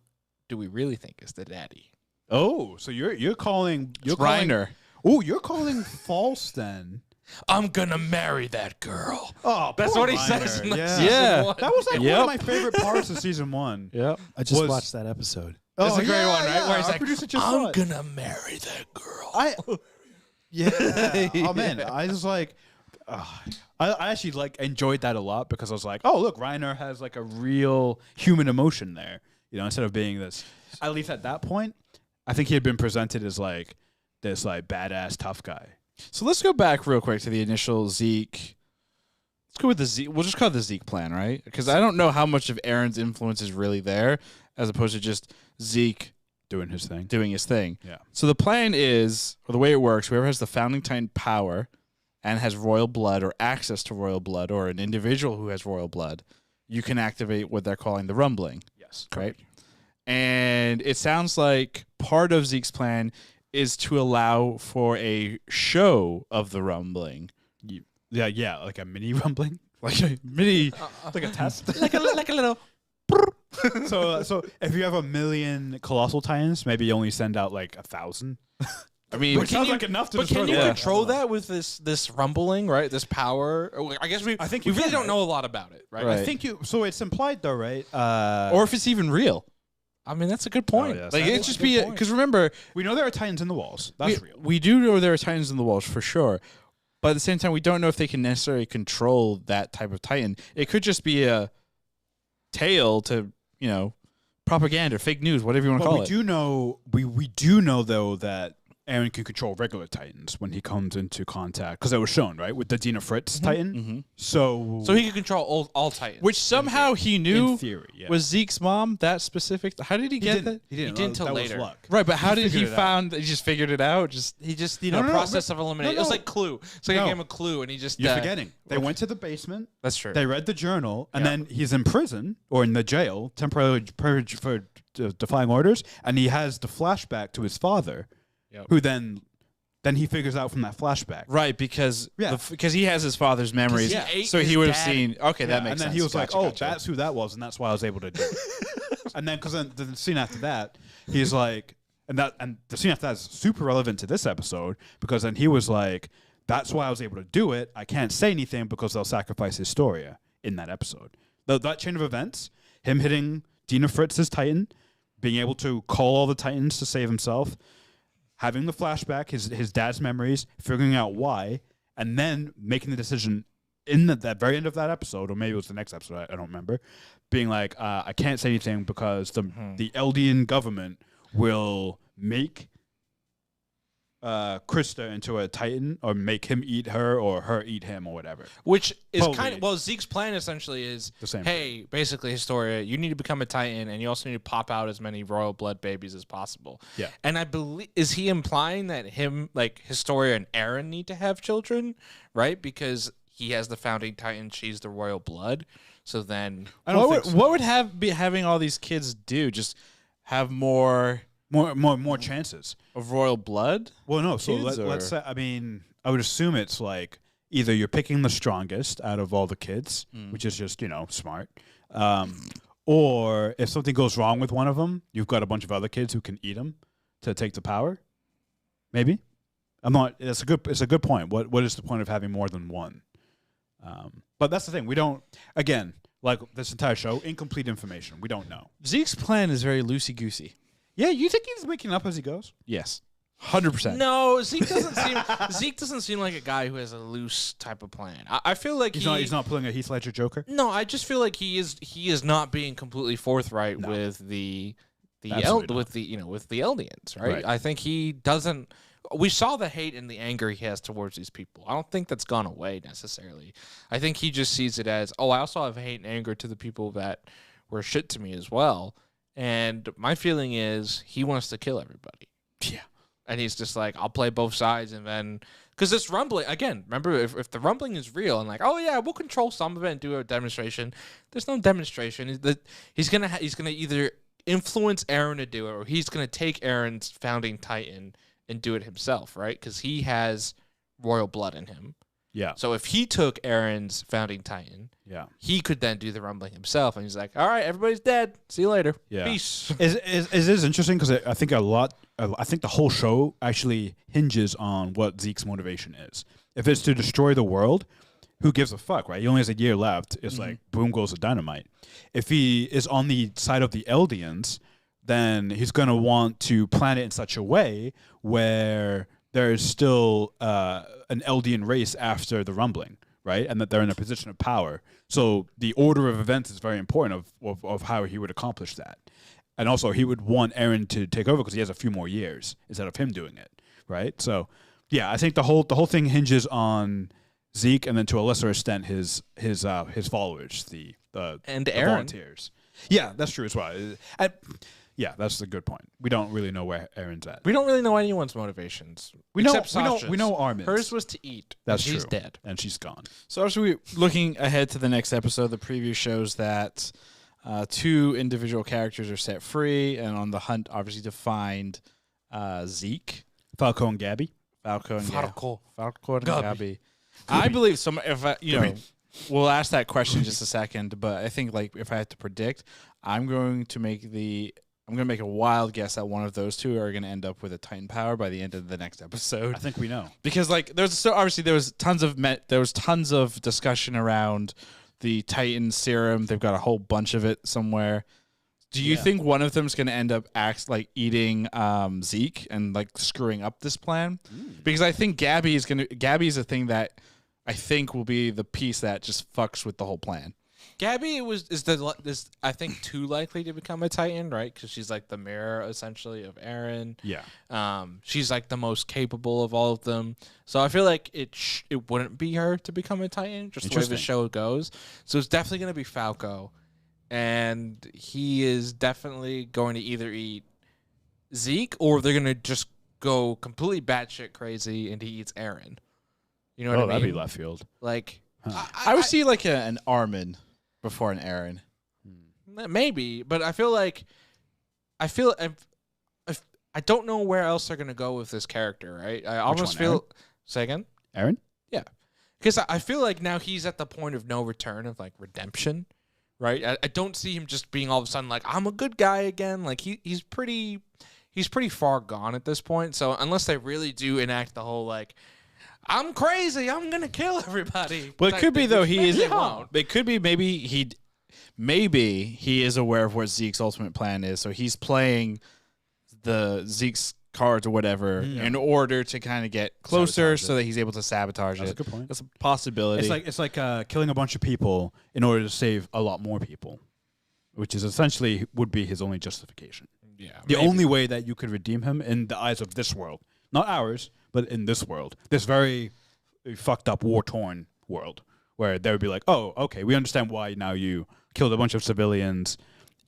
do we really think is the daddy? Oh, so you're calling Reiner. Oh, you're calling false then. I'm gonna marry that girl. Oh, That's poor what he Reiner. says in like Yeah. season Yeah. one. That was like one Yep. of my favorite parts of season 1. Yep. I just Was- watched that episode. That's Oh, a great yeah, one, right? yeah. Where he's Our like, producer just saw I'm it. gonna marry that girl. Yeah. Oh man, I was like, I actually like enjoyed that a lot because I was like, oh look, Reiner has like a real human emotion there. You know, instead of being this. At least at that point, I think he had been presented as like this like badass tough guy. So let's go back real quick to the initial Zeke. Let's go with the Zeke. We'll just call it the Zeke plan, right? Because I don't know how much of Aaron's influence is really there, as opposed to just Zeke Doing his thing. doing his thing. Yeah. So the plan is, or the way it works, whoever has the founding titan power and has royal blood or access to royal blood, or an individual who has royal blood, you can activate what they're calling the rumbling. Yes. Right? And it sounds like part of Zeke's plan is to allow for a show of the rumbling. Yeah, yeah, like a mini rumbling. Like a mini, Like a test. like a little. So if you have 1 million colossal titans, maybe you only send out like 1,000. I mean, Which sounds like enough to But can destroy you the world. control that with this rumbling, right? This power. I guess I think you we really can, don't know a lot about it, right? Right. I think you. So it's implied though, right? or if it's even real. I mean, that's a good point. yes. Like, That's it a just good be, point. because remember, We know there are titans in the walls. That's real. we do know there are titans in the walls for sure. But at the same time, we don't know if they can necessarily control that type of titan. It could just be a tail to, propaganda, fake news, whatever you want to But call we it. do know we do know though that Aaron can control regular titans when he comes into contact because it was shown right with the Dina Fritz Titan. Mm-hmm. So So he can control all titans. Which somehow he in knew theory, yeah. was Zeke's mom, that specific. How did he get that? He didn't He didn't till that later. Was luck. Right, but how did he figured it out. found? He just figured it out. Just he just No, no, process of elimination. no, It was no. like Clue. It's like No. a game of Clue, and he just You're forgetting. They went to the basement. That's true. They read the journal, and Yeah. then he's in prison or in the jail temporarily purged for defying orders, and he has the flashback to his father, Yep. who then he figures out from that flashback. right because Yeah. because he has his father's memories, he ate so he his would have dad. seen. Okay, that Yeah, makes and then sense. he was Gotcha, like, "Oh, gotcha. that's who that was," and that's why I was able to do it. And then, because the scene after that, he's like, and the scene after that is super relevant to this episode because then he was like, "That's why I was able to do it. I can't say anything because they'll sacrifice Historia in that episode." That chain of events, him hitting Dina Fritz's Titan, being able to call all the Titans to save himself, having the flashback, his dad's memories, figuring out why, and then making the decision in that very end of that episode, or maybe it was the next episode, I don't remember, being like, I can't say anything because the Eldian government will make Krista into a Titan or make him eat her or her eat him or whatever. Which is Totally. kind of Zeke's plan essentially is The same hey, basically Historia, you need to become a Titan, and you also need to pop out as many royal blood babies as possible. Yeah. And I believe is he implying that Historia and Aaron need to have children, right? Because he has the founding Titan, she's the royal blood. So then I don't think What would having all these kids do? Just have more more chances. of royal blood? Well, no. So Kids, let's or- say, I mean, I would assume it's like either you're picking the strongest out of all the kids, which is just smart, or if something goes wrong with one of them, you've got a bunch of other kids who can eat them to take the power. Maybe. I'm not. It's a good point. What is the point of having more than one? But that's the thing. We don't. Again, like this entire show, incomplete information. We don't know. Zeke's plan is very loosey goosey. Yeah, you think he's making up as he goes? Yes, 100%. no, Zeke doesn't seem like a guy who has a loose type of plan. I feel like He's not pulling a Heath Ledger Joker. No, I just feel like he is not being completely forthright with the Absolutely with the Eldians, right? Right. I think he doesn't. We saw the hate and the anger he has towards these people. I don't think that's gone away necessarily. I think he just sees it as, I also have hate and anger to the people that were shit to me as well. And my feeling is he wants to kill everybody. Yeah. And he's just like, I'll play both sides, and then because this rumbling again, remember if the rumbling is real and like, oh yeah, we'll control some of it and do a demonstration. There's no demonstration. He's gonna either influence Aaron to do it, or he's gonna take Aaron's founding Titan and do it himself, right? Because he has royal blood in him. Yeah. So if he took Aaron's founding Titan, Yeah. he could then do the rumbling himself. And he's like, all right, everybody's dead. See you later. Yeah. Peace. Is this interesting? Because I think I think the whole show actually hinges on what Zeke's motivation is. If it's to destroy the world, who gives a fuck, right? He only has a year left. It's like, boom goes the dynamite. If he is on the side of the Eldians, then he's going to want to plan it in such a way where there is still an Eldian race after the rumbling, right? And that they're in a position of power. So the order of events is very important of how he would accomplish that. And also, he would want Eren to take over because he has a few more years instead of him doing it, right? So, yeah, I think the whole thing hinges on Zeke, and then to a lesser extent his followers, the And the Eren. volunteers. Yeah, that's true as well. Yeah, that's a good point. We don't really know where Eren's at. We don't really know anyone's motivations. We know except Sasha's. we know Armin's. Hers was to eat. That's and she's true. dead. And she's gone. So as we looking ahead to the next episode, the preview shows that 2 individual characters are set free and on the hunt, obviously, to find Zeke, Falco and Gabby. Falco, and Falco. Falco and Gabby. Gabby. I believe we'll ask that question in just a second, but I think like if I had to predict, I'm going to make a wild guess that one of those 2 are going to end up with a Titan power by the end of the next episode. I think we know. Because like there was tons of discussion around the Titan serum. They've got a whole bunch of it somewhere. Do you think one of them's going to end up eating Zeke and like screwing up this plan? Because I think Gabby is a thing that I think will be the piece that just fucks with the whole plan. Gabby is I think too likely to become a Titan, right? Because she's like the mirror essentially of Eren. Yeah. She's like the most capable of all of them. So I feel like it wouldn't be her to become a Titan, just the way the show goes. So it's definitely going to be Falco, and he is definitely going to either eat Zeke or they're going to just go completely batshit crazy and he eats Eren. You know what I mean? That'd be left field. Like, I would see like an Armin before an Eren. Maybe, but I feel I don't know where else they're gonna go with this character. Right? I almost feel. Say again. Eren? Yeah, because I feel like now he's at the point of no return of like redemption. Right? I don't see him just being all of a sudden like I'm a good guy again. Like he's pretty far gone at this point. So unless they really do enact the whole like, I'm crazy, I'm gonna kill everybody. Well, it could be though he is. They won't. It could be maybe he is aware of what Zeke's ultimate plan is, so he's playing the Zeke's cards or whatever in order to kind of get closer, so that he's able to sabotage That's it. a good point. That's a possibility. It's like killing a bunch of people in order to save a lot more people, which is essentially would be his only justification. Yeah, The only way that you could redeem him in the eyes of this world, not ours, but in this world, this very fucked up, war-torn world, where they would be like, "Oh, okay, we understand why now you killed a bunch of civilians,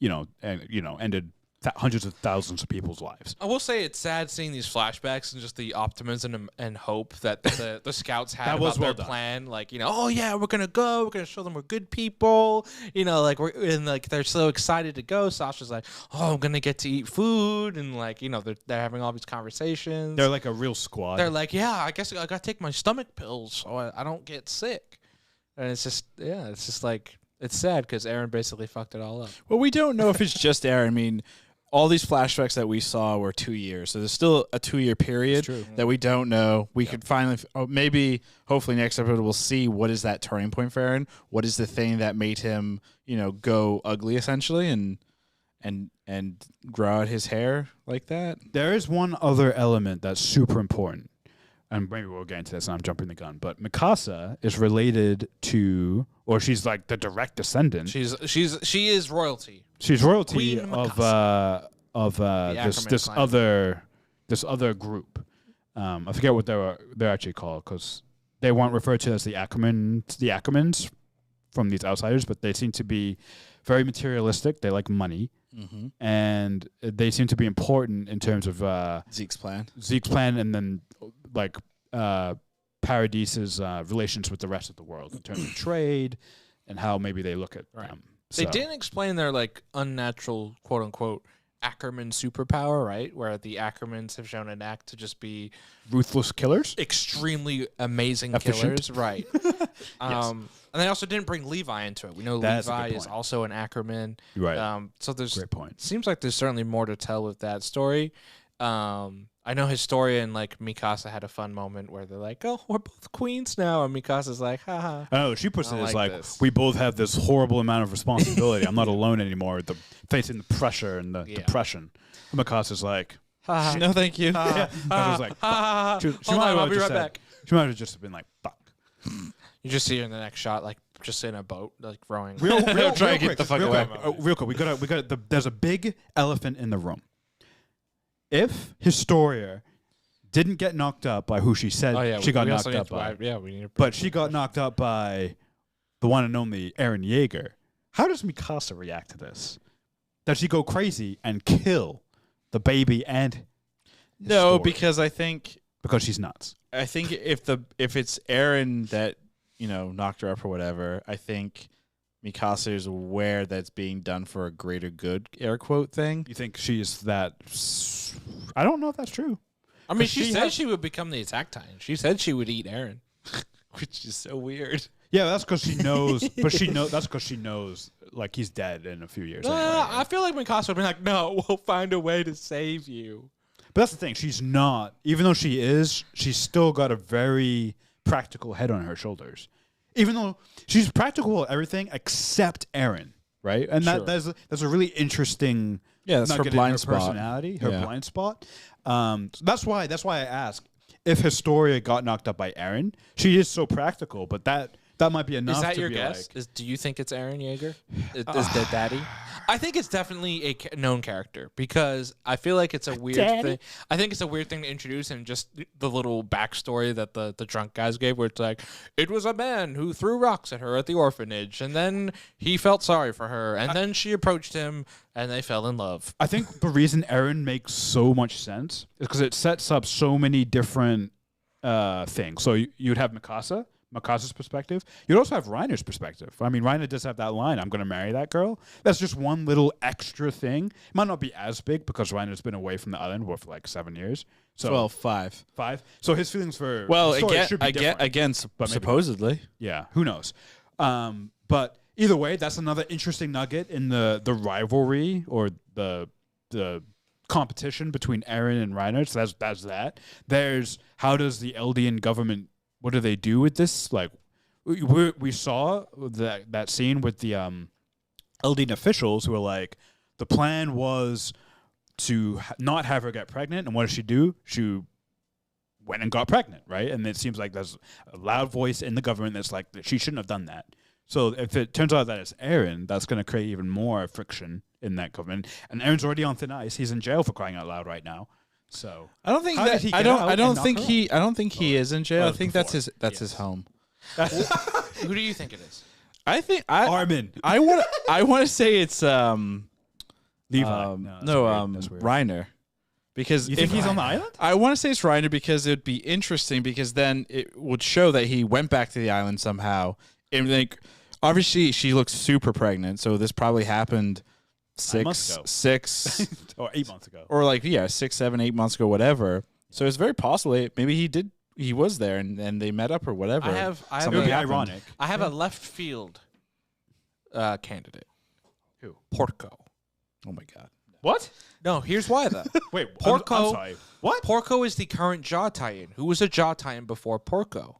and ended hundreds of thousands of people's lives." I will say it's sad seeing these flashbacks and just the optimism and hope that the scouts had That about was well their done. plan. Like, oh yeah, we're gonna show them we're good people. Like they're so excited to go. Sasha's like, oh, I'm gonna get to eat food, and like they're having all these conversations. They're like a real squad. They're like, yeah, I guess I gotta take my stomach pills so I don't get sick. And it's just like it's sad because Eren basically fucked it all up. Well, we don't know if it's just Eren. I mean, all these flashbacks that we saw were 2 years, so there's still a 2-year period that we don't know. We could finally, hopefully next episode we'll see what is that turning point for Eren. What is the thing that made him, go ugly essentially, and grow out his hair like that. There is one other element that's super important, and maybe we'll get into this, and I'm jumping the gun, but Mikasa is related to, or she's like the direct descendant. She is royalty. She's royalty Queen of this Ackerman other group. I forget what they're actually called because they weren't referred to as the Ackermans from these outsiders, but they seem to be very materialistic. They like money, and they seem to be important in terms of Zeke's plan, and then like Paradise's relations with the rest of the world in terms of trade and how maybe they look at them. They So- didn't explain their like unnatural quote unquote Ackerman superpower, right? Where the Ackermans have shown an act to just be Ruthless killers. extremely amazing Efficient. killers, right? And they also didn't bring Levi into it. We know That's a Levi good is point. also an Ackerman, Right. So there's Great point. seems like there's certainly more to tell with that story. I know Historia and like Mikasa had a fun moment where they're like, "Oh, we're both queens now," and Mikasa's like, "Haha." Oh, she puts I it don't as like like this. we both have this horrible amount of responsibility. I'm not alone anymore. Facing the pressure and the Yeah. depression. And Mikasa's like, No, thank you. I was like, fuck. She Hold might on, have I'll be just right said- back. She might have just been like, fuck. You just see her in the next shot, like just in a boat, like rowing. Real Try and get quick, the fuck real away. quick, real quick. We got. There's a big elephant in the room. If Historia didn't get knocked up by who she said Oh yeah, she got we knocked also need up to- by, Yeah, we need to. but she got knocked up by the one and only Eren Yeager, how does Mikasa react to this? Does she go crazy and kill the baby and No, Historia? because I think because she's nuts? if it's Aaron that knocked her up or whatever, I think Mikasa is aware that it's being done for a greater good, air quote thing. You think she's that? I don't know if that's true. I mean, 'Cause she she said has- she would become the Attack Titan. She said she would eat Eren, which is so weird. Yeah, that's because she knows. But that's because she knows, like, he's dead in a few years. Anyway. I feel like Mikasa would be like, "No, we'll find a way to save you." But that's the thing. She's not. Even though she is, she's still got a very practical head on her shoulders. Even though she's practical at everything except Eren, right? And Sure. that's a really interesting. Yeah, that's her nugget in blind spot. Personality, her Yeah. blind spot. So that's why I ask if Historia got knocked up by Eren. She is so practical, but that might be enough. Is that to your be guess? Like, Do you think it's Eren Yeager? Is the daddy? I think it's definitely a known character because I feel like it's a weird thing. I think it's a weird thing to introduce in just the little backstory that the drunk guys gave, where it's like, it was a man who threw rocks at her at the orphanage, and then he felt sorry for her, and then she approached him, and they fell in love. I think the reason Eren makes so much sense is because it sets up so many different things. So you'd have Mikasa's perspective. You'd also have Reiner's perspective. I mean, Reiner does have that line, "I'm going to marry that girl." That's just one little extra thing. It might not be as big because Reiner's been away from the island for like 7 years. So 12-5. 5. So his feelings for Well, Historia should be different. again, maybe supposedly. Yeah, who knows? But either way, that's another interesting nugget in the rivalry or the competition between Eren and Reiner. So that's that. There's how does the Eldian government, what do they do with this? Like we saw that scene with the Eldian officials who were like, the plan was to not have her get pregnant, and what does she do? She went and got pregnant, right? And it seems like there's a loud voice in the government that's like, she shouldn't have done that. So if it turns out that it's Eren, that's going to create even more friction in that government. And Eren's already on thin ice. He's in jail for crying out loud right now. So I don't think How did he I get don't out I don't and knock think her he I don't think he is in jail. Oh, I think that's before. his home. Who do you think it is? I think Armin, I want to say it's Levi. That's weird. Reiner. Because You think if he's on the island? I want to say it's Reiner because it would be interesting because then it would show that he went back to the island somehow. And like obviously she looks super pregnant, so this probably happened 6 months ago. 6 or 8 months ago. or like 6, 7, 8 months ago, whatever. So it's very possible maybe he was there and they met up or whatever. I have It Something would be happened. ironic. I have a left field candidate. Who? Porco. Oh my god. What? No, here's why though. Wait, Porco. I'm sorry. What? Porco is the current Jaw Titan. Who was a Jaw Titan before Porco?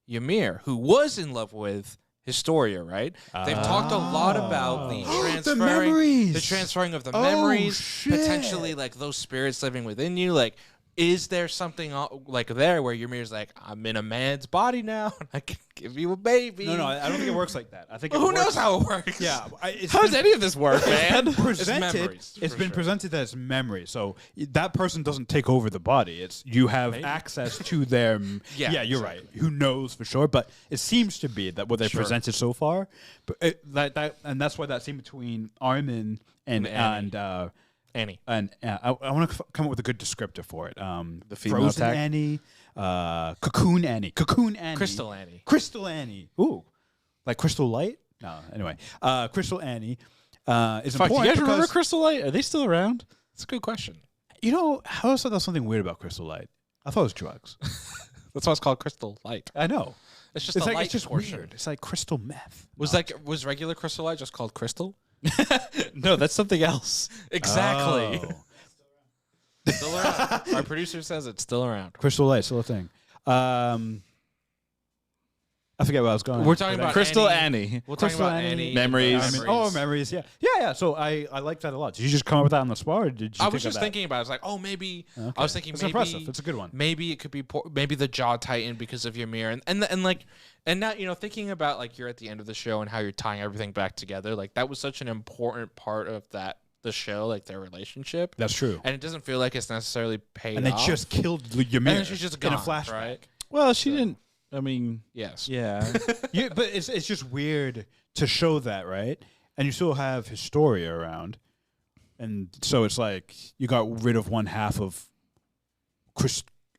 Ymir, who was in love with Historia, right? They've talked a lot about the transferring, the transferring of the memories, shit. potentially like those spirits living within you. Like, is there something like there where Ymir's like, I'm in a man's body now, and I can give you a baby? No, I don't think it works like that. I think it Who works- knows how it works? Yeah. How does any of this work, man? presented, memories, it's for been sure. presented as memory. So that person doesn't take over the body. It's you have access to their. Yeah, you're right. Who knows for sure? But it seems to be that what they Sure. presented so far. But and that's why that scene between Armin and Annie. I want to come up with a good descriptor for it. The female Frozen attack? Annie, Cocoon Annie, Crystal Annie. Crystal Annie. Ooh, like Crystal Light. No, anyway, Crystal Annie is Fuck, do you important guys remember because Crystal Light? Are they still around? It's a good question. You know, I always thought there was something weird about Crystal Light. I thought it was drugs. That's why it's called Crystal Light. I know. It's just It's the like light it's just portion. weird. It's like crystal meth. Was regular Crystal Light just called Crystal? No, that's something else. Exactly. Oh. Still around. Our producer says it's still around. Crystal Light, still a thing. I forget where I was going. We're talking about Crystal Annie. We're talking Crystal about Annie. Annie. Memories. Oh, memories. Yeah, yeah. So I like that a lot. Did you just come up with that on the spot, or did you? I think was of just that? thinking about it. I was like, oh, maybe. Okay. I was thinking It's maybe. impressive. It's a good one. Maybe it could be maybe the jaw tighten because of Ymir and now thinking about like you're at the end of the show and how you're tying everything back together. Like that was such an important part of the show, like their relationship. That's true. And it doesn't feel like it's necessarily paid And they off. just killed Ymir. And then she's just gone, in a flashback. right? Well, she didn't. I mean, Yes. yeah. Yeah, but it's just weird to show that, right? And you still have Historia around, and so it's like you got rid of one half of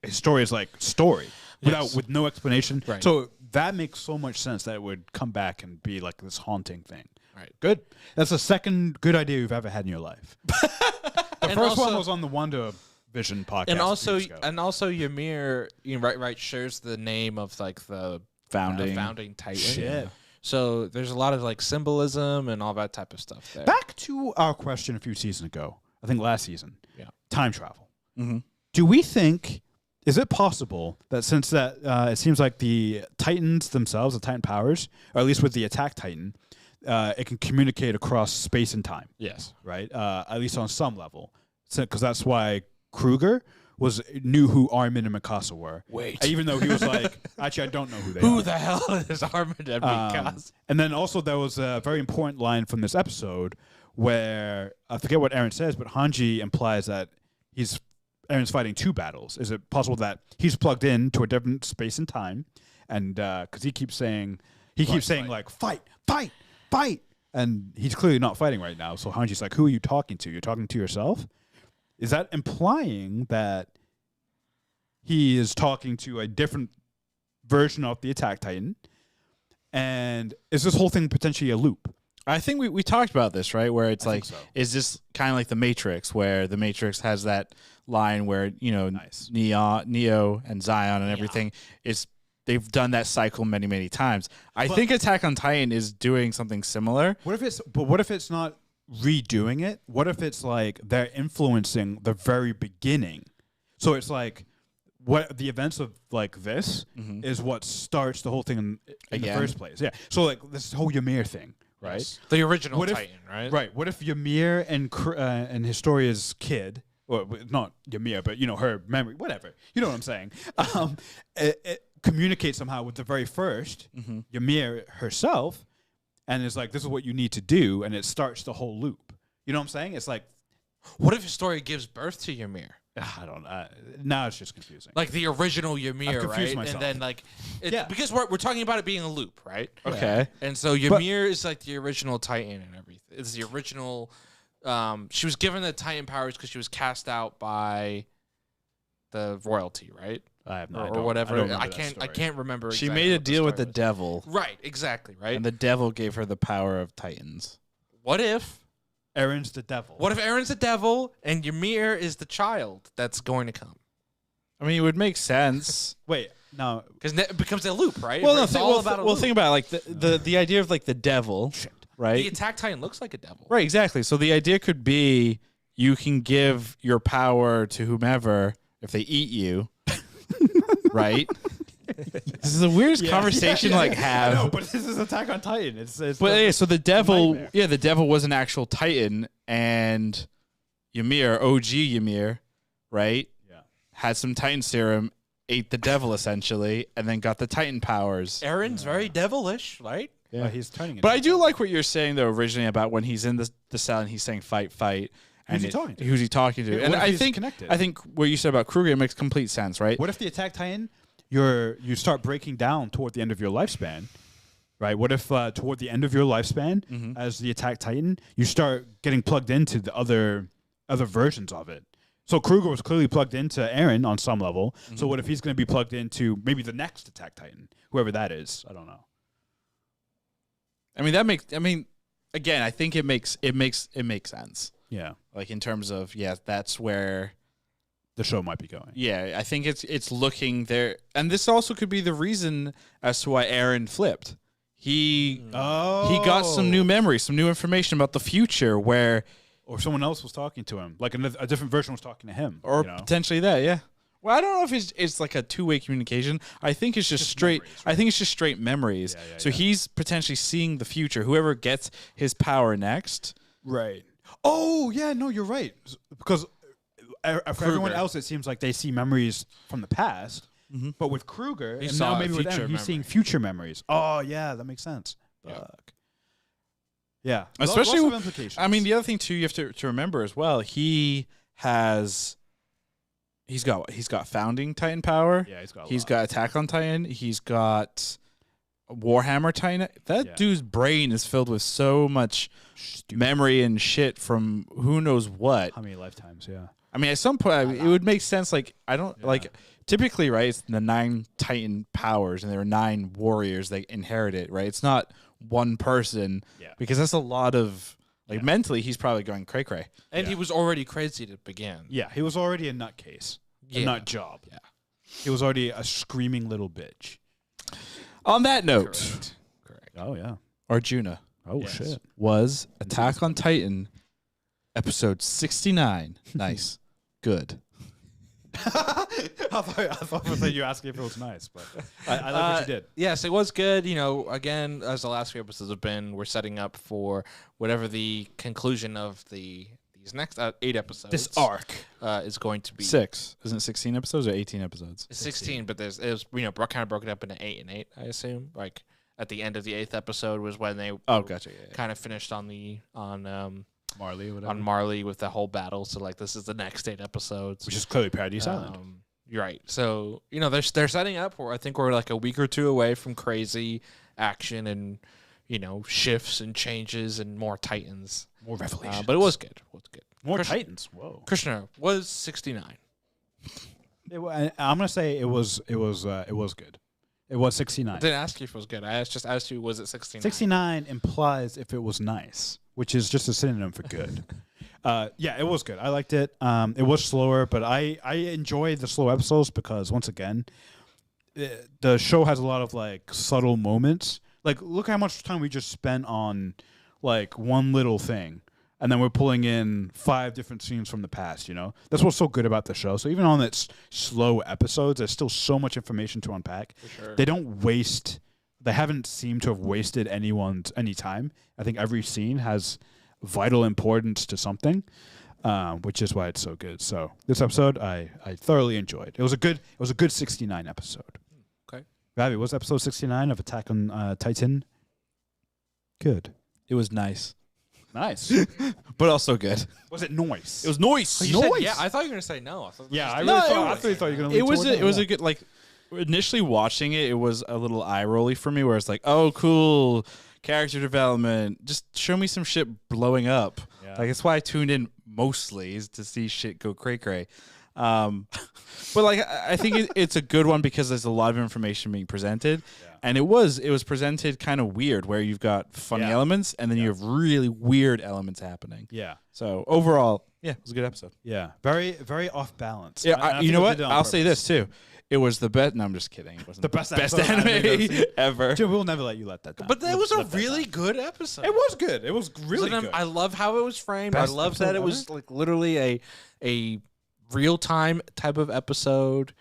Historia's like story with no explanation. Right. So that makes so much sense that it would come back and be like this haunting thing. Right. Good. That's the second good idea you've ever had in your life. The And first one also- was on the Wonder Vision podcast. And a few weeks ago. also Ymir, right, shares the name of like the Founding. founding Titan. Shit. So there's a lot of like symbolism and all that type of stuff there. Back to our question a few seasons ago. I think last season. Yeah. Time travel. Mm-hmm. Do we think, is it possible that since that it seems like the Titans themselves, the Titan powers, or at least with the Attack Titan, it can communicate across space and time, Yes. right? At least on some level. Because that's why Kruger knew who Armin and Mikasa were. Wait. Even though he was like, actually, I don't know who they are. Who the hell is Armin and Mikasa? And then also there was a very important line from this episode where I forget what Eren says, but Hanji implies that Eren's fighting two battles. Is it possible that he's plugged in to a different space and time, and because he keeps saying like fight, and he's clearly not fighting right now. So Hanji's like, who are you talking to? You're talking to yourself. Is that implying that he is talking to a different version of the Attack Titan? And is this whole thing potentially a loop? I think we talked about this, right? Where it's I like, think so. is this kind of like the Matrix, where the Matrix has that line where Nice. Neo and Zion and everything is they've done that cycle many, many times. I think Attack on Titan is doing something similar. What if it's not redoing it? What if it's like they're influencing the very beginning? So it's like what the events of like this is what starts the whole thing in the Again? first place. Yeah. So like this whole Ymir thing, right? Yes. The original What if- Titan, right? Right. What if Ymir and Historia's kid, or not Ymir, but her memory, whatever. You know what I'm saying? It communicates somehow with the very first Ymir herself, and it's like, this is what you need to do, and it starts the whole loop. You know what I'm saying? It's like, What if Historia gives birth to Ymir? I don't know. Now it's just confusing. Like the original Ymir, confused right? myself. And then like, Yeah. because we're talking about it being a loop, right? Okay. And so Ymir is like the original Titan and everything. It's the original. She was given the Titan powers because she was cast out by the royalty, right? I have Or whatever. I can't. can't remember. She exactly made a what the deal with story the was. devil, Right, exactly, right. and the devil gave her the power of Titans. What if Eren's the devil. What if Eren's the devil and Ymir is the child that's going to come? I mean, it would make sense. Wait, no. Because it becomes a loop, right? Well, no, It's all about a loop. think about it, like the idea of like the devil, right? The Attack Titan looks like a devil. Right, exactly. So the idea could be you can give your power to whomever if they eat you, right? This is the weirdest conversation like have. No, but this is Attack on Titan. It's But yeah, so the devil, nightmare. the devil was an actual Titan, and Ymir, OG Ymir, right? Yeah. Had some Titan serum, ate the devil essentially, and then got the Titan powers. Eren's very devilish, right? Yeah, he's turning it. But I do like what you're saying though originally about when he's in the cell and he's saying fight, fight. Who's And he talking to? Who's he talking to? Yeah, And what if I he's think connected? I think what you said about Kruger makes complete sense, right? What if the Attack Titan, you start breaking down toward the end of your lifespan, right? What if toward the end of your lifespan, as the Attack Titan, you start getting plugged into the other versions of it? So Kruger was clearly plugged into Eren on some level. So what if he's going to be plugged into maybe the next Attack Titan, whoever that is? I don't know. I mean again, I think it makes sense. Yeah. Like in terms of that's where The show might be going. Yeah, I think it's looking there, and this also could be the reason as to why Aaron flipped. He got some new memories, some new information about the future, where Or someone else was talking to him. Like a different version was talking to him. or you know? potentially that. Yeah. Well, I don't know if it's like a two-way communication. I think it's just straight. memories, I think it's just straight memories. Yeah, so he's potentially seeing the future. Whoever gets his power next. Right. Oh, yeah, no, you're right. Because for everyone else, it seems like they see memories from the past. Mm-hmm. But with Kruger, He and saw now a maybe with future Aaron, he's memory. seeing future memories. Oh, yeah, that makes sense. Yeah. Fuck. Yeah. Especially lots of with- implications. I mean, the other thing too you have to remember as well. He's got founding Titan power. yeah, he's got He's got Attack on Titan. He's got Warhammer Titan. That Yeah. dude's brain is filled with so much memory and shit from who knows what. how many lifetimes, yeah. I mean, at some point, it would make sense. Like, I don't like typically, right? It's the 9 Titan powers, and there are 9 warriors that inherit it, right? It's not one person, Yeah. because that's a lot of like mentally. He's probably going cray cray. And he was already crazy to begin. Yeah, he was already a nutcase. A Yeah. nut job. Yeah. He was already a screaming little bitch. On that note, Correct. Oh, yeah. Arjuna Oh, Yes. shit. was Attack on Titan, episode 69. Nice, good. I thought you were asking if it was nice, but I like what you did. Yes, it was good. You know, again, as the last few episodes have been, we're setting up for whatever the conclusion of these next 8 episodes. This arc. Is going to be 6. Isn't it 16 episodes or 18 episodes? 16, but it was kind of broken up into 8 and 8. I assume like at the end of the 8th episode was when they Oh, gotcha. Yeah. kind of finished on Marley or whatever. on Marley with the whole battle. So like this is the next 8 episodes. Which is clearly Paradise Island. You're right. So you know they're setting up for. I think we're like a week or 2 away from crazy action and shifts and changes and more Titans. More revelations. But it was good. It was good. More Krishna- Titans. Whoa. Krishna was 69. I'm gonna say it was good. It was 69. I didn't ask you if it was good. I just asked you was it 69. 69 implies if it was nice, which is just a synonym for good. Yeah, it was good. I liked it. It was slower, but I enjoy the slow episodes because once again, the show has a lot of like subtle moments. Like, look how much time we just spent on like one little thing. And then we're pulling in 5 different scenes from the past, That's what's so good about the show. So even on its slow episodes, there's still so much information to unpack. For sure. They haven't seemed to have wasted any time. I think every scene has vital importance to something, which is why it's so good. So this episode, I thoroughly enjoyed. It was a good 69 episode. Okay. Ravi, what's episode 69 of Attack on Titan? Good. It was nice, Nice. but also good. Was it noise? It was noise. You said, yeah, I thought you were gonna say no. I thought Yeah, I No, really it thought, I was- really thought you were going to It was a good like. Initially watching it, it was a little eye rolly for me, where it's like, oh, cool character development. Just show me some shit blowing up. Yeah. Like that's why I tuned in mostly is to see shit go cray cray. But like I think it's a good one because there's a lot of information being presented, and it was presented kind of weird, where you've got funny Yeah. elements and then you have really weird elements happening. Yeah. So overall, yeah, it was a good episode. Yeah. Very, very off balance. Yeah, And I you think know they what? did it on I'll say purpose. this too. It was the best. No, I'm just kidding. It wasn't The best best episode of anime I've anime seen. ever. Dude, we'll never let you let that down. But that We'll was a let that really down. good episode. It was good. It was really So then good. I love how it was framed. Best I love that episode it was like literally a real time type of episode.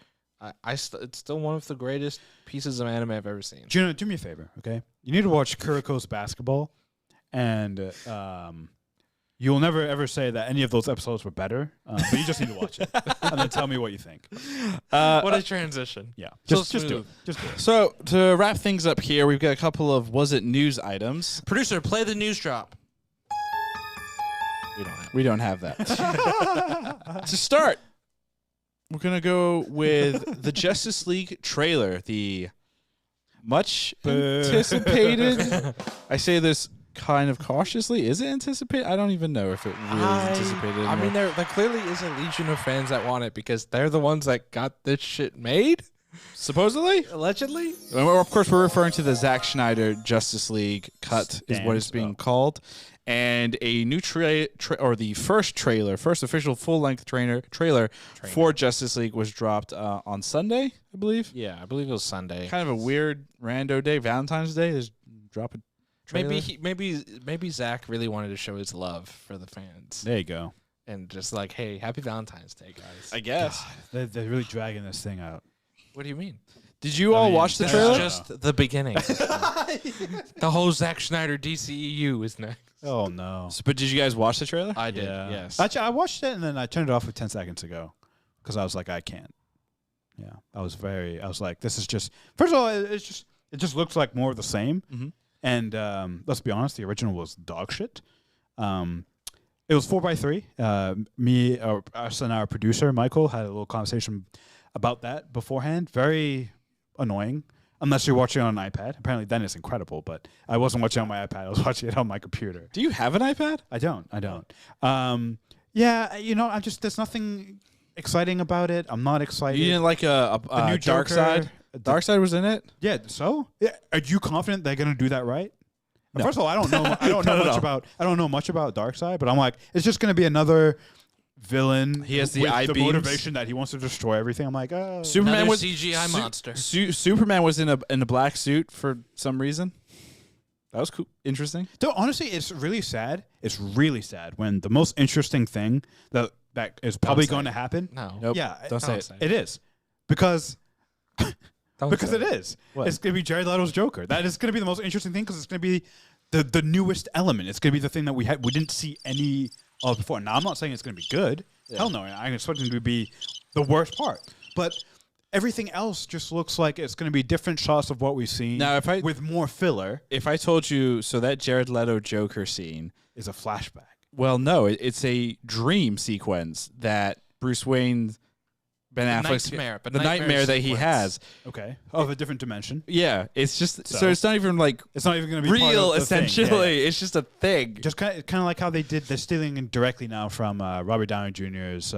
It's still one of the greatest pieces of anime I've ever seen. Juno, do me a favor, okay? You need to watch Kuriko's Basketball, and you'll never ever say that any of those episodes were better, but you just need to watch it and then tell me what you think. What a transition. Yeah, So just do it. smooth. Just do it. So to wrap things up here, we've got a couple of was it news items. Producer, play the news drop. We don't have that. To start, we're gonna go with the Justice League trailer, the much anticipated. I say this kind of cautiously. Is it anticipated? I don't even know if it really is anticipated. I mean, there clearly is a legion of fans that want it because they're the ones that got this shit made. Supposedly? Allegedly? And of course, we're referring to the Zack Snyder Justice League cut is what it's being called. And a new the first official full-length trailer for Justice League was dropped on Sunday, I believe. Yeah, I believe it was Sunday. Kind of a weird rando day, Valentine's Day. There's drop a trailer. Maybe Zach really wanted to show his love for the fans There you go. and just like, hey, happy Valentine's Day, guys. I guess. They're really dragging this thing out. What do you mean? Did you all watch the This trailer? is just the beginning. The whole Zack Snyder DCEU is next. Oh no! But did you guys watch the trailer? I did, yes. Actually, I watched it and then I turned it off for 10 seconds ago because I was like, I can't. Yeah, I was like, this is just. First of all, it just looks like more of the same. Mm-hmm. And let's be honest, the original was dog shit. It was 4x3. Us and our producer Michael had a little conversation about that beforehand. Very annoying. Unless you're watching on an iPad. Apparently then it's incredible, but I wasn't watching on my iPad. I was watching it on my computer. Do you have an iPad? I don't. Yeah, there's nothing exciting about it. I'm not excited. You didn't like a new Dark Joker, Side? Dark Side was in it? Yeah, so? Yeah, are you confident they're going to do that right? No. First of all, I don't know Not at all. much about Dark Side, but I'm like, it's just going to be another villain. He has the with eye the beams. motivation that he wants to destroy everything. I'm like, oh. Superman Another was CGI monster. Superman was in a black suit for some reason. That was cool. Interesting. Though honestly, it's really sad. It's really sad when the most interesting thing that is probably say going to it. happen. No. Nope. Yeah, Don't say it. It is because because say it is. What? It's going to be Jared Leto's Joker. That is going to be the most interesting thing because it's going to be the newest element. It's going to be the thing that we didn't see any of before. Now I'm not saying it's going to be good. Yeah. Hell no. I'm expecting it to be the worst part. But everything else just looks like it's going to be different shots of what we've seen. Now, with more filler, If I told you, so that Jared Leto Joker scene, is a flashback. well, no, it's a dream sequence that Bruce Wayne, Ben Affleck's nightmare nightmare that he sequence. has. Okay, of a different dimension. Yeah, it's just so So? it's not even like It's not even going to be part real. of the thing. Essentially, Yeah, yeah. it's just a thing. Just kind of like how they did. They're stealing directly now from Robert Downey Jr.'s,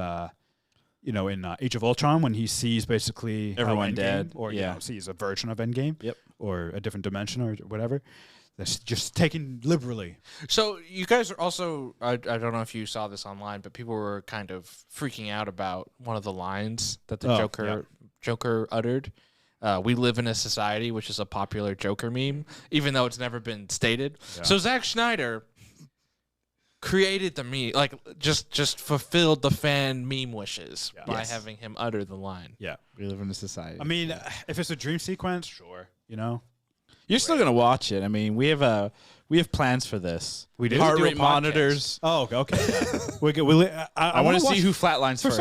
in Age of Ultron when he sees basically how Everyone Endgame- dead. or Yeah. sees a version of Endgame. Yep. Or a different dimension or whatever. That's just taken liberally. So you guys are also, I don't know if you saw this online, but people were kind of freaking out about one of the lines that the Joker uttered. We live in a society, which is a popular Joker meme, even though it's never been stated. Yeah. So Zack Snyder created the meme, like just fulfilled the fan meme wishes by Yes. having him utter the line. Yeah. We live in a society. I mean, if it's a dream sequence, sure. You're still gonna watch it. I mean, we have plans for this. We do? Heart Do a rate podcast. monitors. Oh, okay. I want to see who flatlines For first.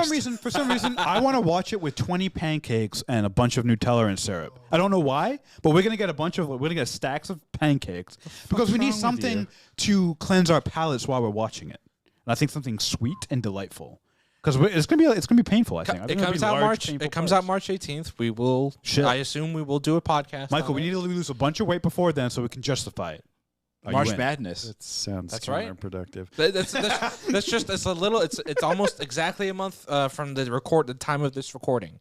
some reason, I want to watch it with 20 pancakes and a bunch of Nutella and syrup. I don't know why, but we're gonna get stacks of pancakes because we need something to cleanse our palates while we're watching it. And I think something sweet and delightful because it's gonna be painful. I think It comes out March 18th. We will. Shit. I assume we will do a podcast. Michael, on we it. need to lose a bunch of weight before then so we can justify it. Are you March in? Madness. It sounds That's right. counterproductive. That's just it's a little it's almost exactly a month from the time of this recording.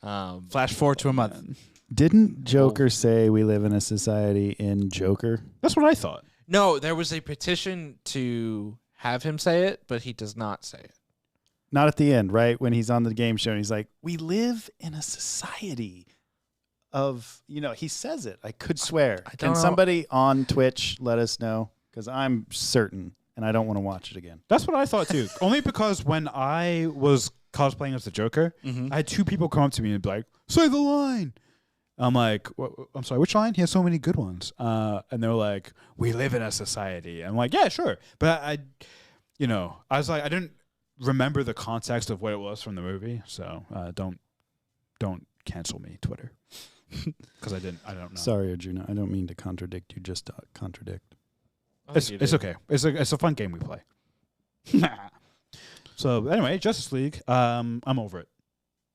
Flash forward to a month. Didn't Joker say we live in a society in Joker? That's what I thought. No, there was a petition to have him say it, but he does not say it. Not at the end, right? When he's on the game show and he's like, we live in a society of, he says it. I could swear. don't Can know. somebody on Twitch let us know? Because I'm certain and I don't want to watch it again. That's what I thought too. Only because when I was cosplaying as the Joker, I had two people come up to me and be like, "Say the line." I'm like, "I'm sorry, which line?" He has so many good ones. And they're like, "We live in a society." I'm like, "Yeah, sure," but I was like, I didn't remember the context of what it was from the movie, so don't cancel me, Twitter, because I don't know. Sorry, Arjuna. I don't mean to contradict you. Just contradict. It's okay. It's a fun game we play. So anyway, Justice League. I'm over it.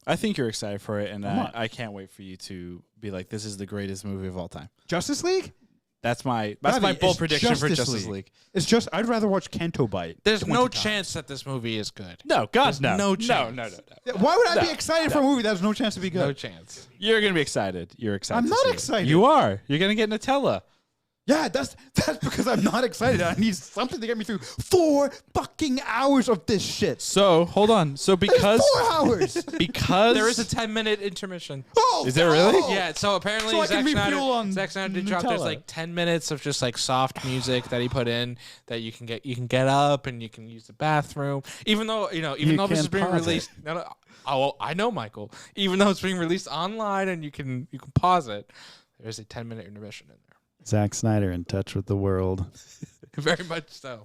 I think you're excited for it, and I'm not. I can't wait for you to be like, this is the greatest movie of all time. Justice League? That's my Ravi, bold it's prediction for Justice League. It's just I'd rather watch Kanto Bite. There's 20 no times. chance that this movie is good. No, God, There's no chance. No. Why would I be excited for a movie that has no chance to be good? No chance. You're gonna be excited. You're excited. I'm to not see it. excited. You are. You're gonna get Nutella. Yeah, that's because I'm not excited. I need something to get me through 4 fucking hours of this shit. So hold on. So because 4 hours. because There is a 10-minute intermission. Oh, Is there really? no. Yeah, so apparently So I can Zack refuel on Snyder did drop. There's Nutella. like 10 minutes of just like soft music that he put in that you can get up and you can use the bathroom. Even though this can't is being pause it. released. No, oh, I know, Michael. Even though it's being released online and you can pause it, there's a 10-minute intermission in there. Zack Snyder in touch with the world. Very much so.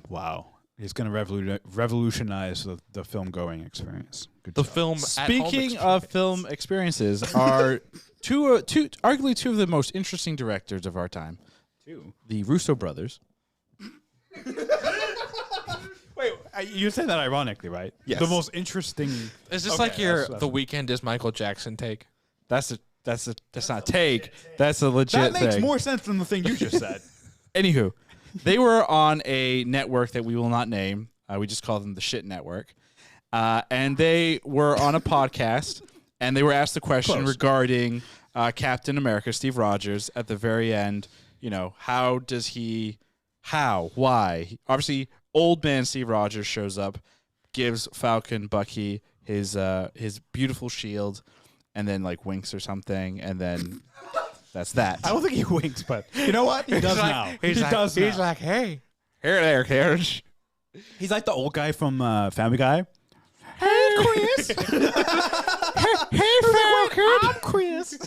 Wow. He's going to revolutionize the film going experience. Good The job. film. speaking of film experiences, are arguably two of the most interesting directors of our time. The Russo brothers. Wait, you say that ironically, right? Yes. The most interesting. Is this Okay, like your that's- The Weeknd is Michael Jackson take? That's not a take. That's a legit That makes thing. more sense than the thing you just said. Anywho, they were on a network that we will not name. We just call them the Shit Network. And they were on a podcast, and they were asked a question Close. regarding Captain America, Steve Rogers, at the very end. Why? Obviously, old man Steve Rogers shows up, gives Falcon Bucky his beautiful shield, and then like winks or something, and then that's that. I don't think he winks, but you know what? He does now. He's now. like, hey. Here, there, Carriage. He's like the old guy from Family Guy. Hey, Chris. Hey, Falcon. I'm Chris.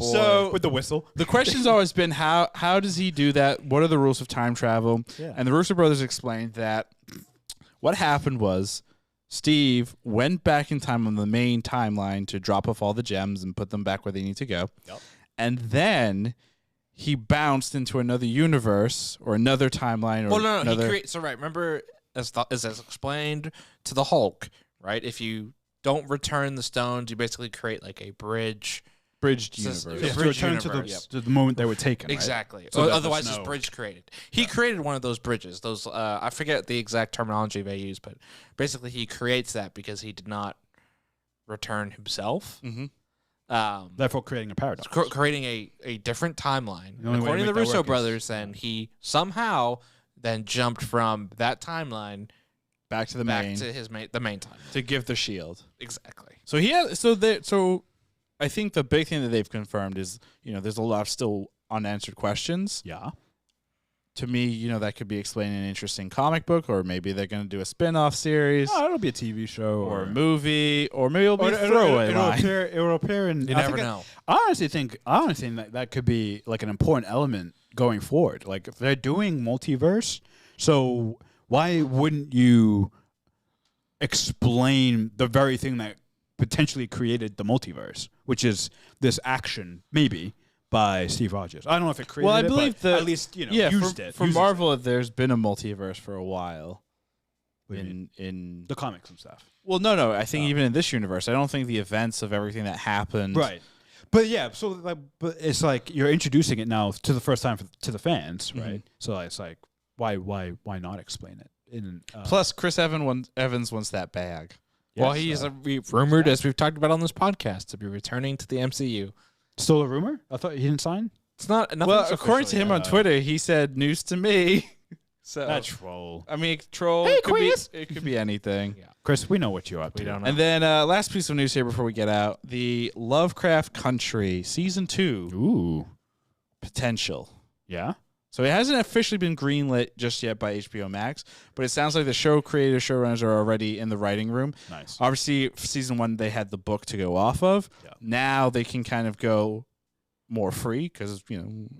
So With the whistle. the question's always been how does he do that? What are the rules of time travel? Yeah. And the Russo brothers explained that what happened was Steve went back in time on the main timeline to drop off all the gems and put them back where they need to go. Yep. And then he bounced into another universe or another timeline. Or Well, no. another, He creates. So right. Remember, as explained to the Hulk, right? If you don't return the stones, you basically create like a bridged universe. Yeah. To Bridge return universe. to the moment they were taken. Right? Exactly. So that Otherwise, there's this no- bridge created. He created one of those bridges. Those I forget the exact terminology they use, but basically he creates that because he did not return himself. Mm-hmm. Therefore, creating a paradox. Creating a different timeline. The only way to According to make the that Russo work is- brothers, then he somehow then jumped from that timeline Back to the back main to the main timeline. to give the shield. Exactly. So I think the big thing that they've confirmed is, there's a lot of still unanswered questions. Yeah. To me, that could be explained in an interesting comic book, or maybe they're going to do a spin-off series Oh, it'll be a TV show or a movie, or maybe it'll be a it'll throwaway line. It'll appear in. You I never think know. I honestly think that could be like an important element going forward. Like if they're doing multiverse, so why wouldn't you explain the very thing that potentially created the multiverse, which is this action, maybe by Steve Rogers? I don't know if it created Well, I it, believe but that at least for, it. For uses Marvel, there's been a multiverse for a while. What do you mean? In the comics and stuff. well, no. I think even in this universe, I don't think the events of everything that happened. Right. But yeah, so but it's like you're introducing it now to the first time to the fans, Mm-hmm. right? So it's like why not explain it? Plus, Chris Evans wants that bag. Well, he's rumored, as we've talked about on this podcast, to be returning to the MCU. still a rumor. I thought he didn't sign. It's not. Well, according to him on Twitter, he said news to me. So That troll. I mean, troll. Hey, could be, Chris. it could be anything. Yeah. Chris, we know what you're up to. We don't know. And then last piece of news here before we get out: the Lovecraft Country season 2 Ooh. potential. Yeah. So it hasn't officially been greenlit just yet by HBO Max, but it sounds like the show creators, showrunners are already in the writing room. Nice. Obviously, for season 1, they had the book to go off of. Yeah. Now they can kind of go more free because,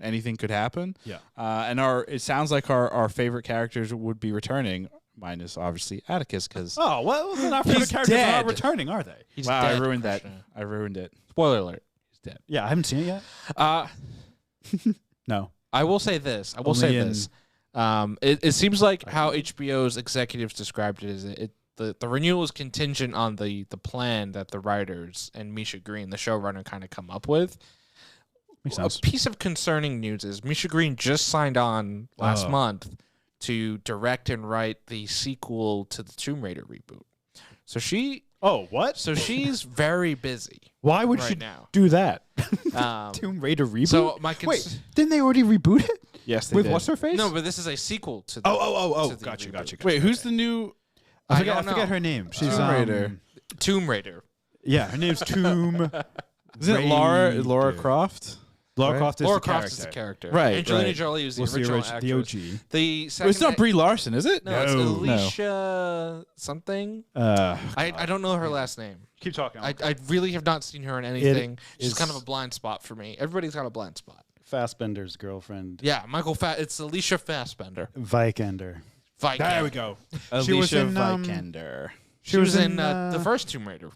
anything could happen. Yeah. And it sounds like our favorite characters would be returning, minus obviously Atticus because Oh well, then our favorite He's characters are dead. not returning, are they? He's wow, I dead, ruined that. Krishna. I ruined it. Spoiler alert. He's dead. Yeah, I haven't seen it yet. No. I will say this. Only in- It seems like how HBO's executives described it is the renewal is contingent on the plan that the writers and Misha Green, the showrunner, kind of come up with. Makes a sense. piece of concerning news is Misha Green just signed on last month to direct and write the sequel to the Tomb Raider reboot. So What? So she's very busy. Why would right she now. do that? Um, Tomb Raider reboot? so my Wait, didn't they already reboot it? Yes, they With did. what's her face? no, but this is a sequel to the to the Gotcha, reboot. gotcha. Wait, who's the new? I don't forget know. her name. She's Tomb Raider. Tomb Raider. Yeah, her name's Tomb. Isn't it Laura Raider. Croft? Laura Right? Croft is Laura the Croft character. is the character. Right, Angelina right. Jolie is the What's original the actress. OG? The Wait, second it's not Brie Larson, is it? No, it's No. Alicia something. I don't know her last name. Keep talking. I really have not seen her in anything. She's is- kind of a blind spot for me. Everybody's got a blind spot. Fassbender's girlfriend. Yeah, it's Alicia Fassbender. Vikander. Viking. There we go. Alicia She was in, Vikander. She was in the first Tomb Raider.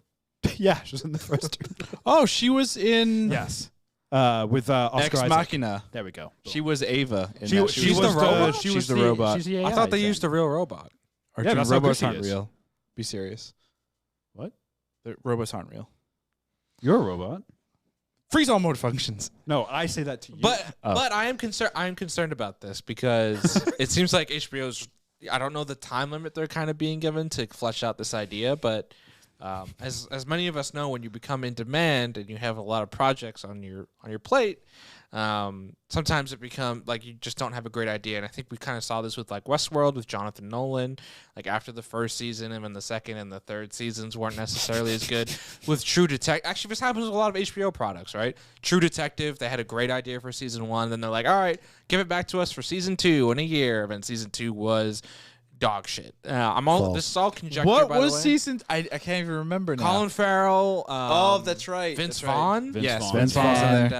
Yeah, she was in the first two. Oh, she was in Yes. With Oscar Ex Isaac. Machina. There we go. She was Ava. In She, that. she She's was the robot? She She's was the robot. She's the AI I thought they thing. used a real robot. Or Yeah, that's how robots good she aren't is. real. Be serious. What? The robots aren't real. You're a robot. Freeze all mode functions. No, I say that to you. But I am concerned. I am concerned about this because it seems like HBO's. I don't know the time limit they're kind of being given to flesh out this idea, but as many of us know, when you become in demand and you have a lot of projects on your plate, sometimes it becomes like you just don't have a great idea. And I think we kind of saw this with like Westworld with Jonathan Nolan. Like after the first season and then the second and the third seasons weren't necessarily as good. With True Detective, actually this happens with a lot of HBO products, right? True Detective, they had a great idea for season 1, then they're like, all right, give it back to us for season 2 in a year. And then season 2 was dog shit. This is all conjecture. What by the was way. season? I can't even remember now. Colin Farrell. Oh, that's right. Vince that's right. Vaughn. Vince Yes, Vaughn. Vince Vaughn's in and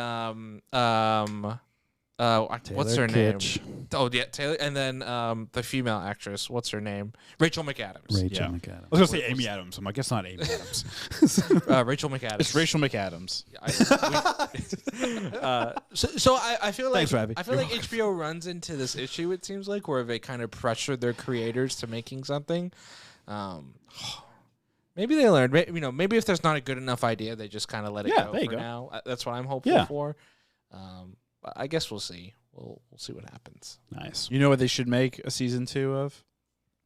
there. what's her Taylor name? Kitsch. Oh yeah, Taylor. And then the female actress. What's her name? Rachel McAdams. Rachel Yeah. McAdams. I was gonna say Amy Adams. I'm like, it's not Amy Adams. Rachel McAdams. It's Rachel McAdams. So I feel like Thanks, Ravi. I feel like HBO runs into this issue. It seems like where they kind of pressure their creators to making something. Maybe they learned. Maybe if there's not a good enough idea, they just kind of let it Yeah, go there you for go. now. That's what I'm hopeful Yeah. for. But I guess we'll see. We'll see what happens. Nice. You know what they should make a season 2 of?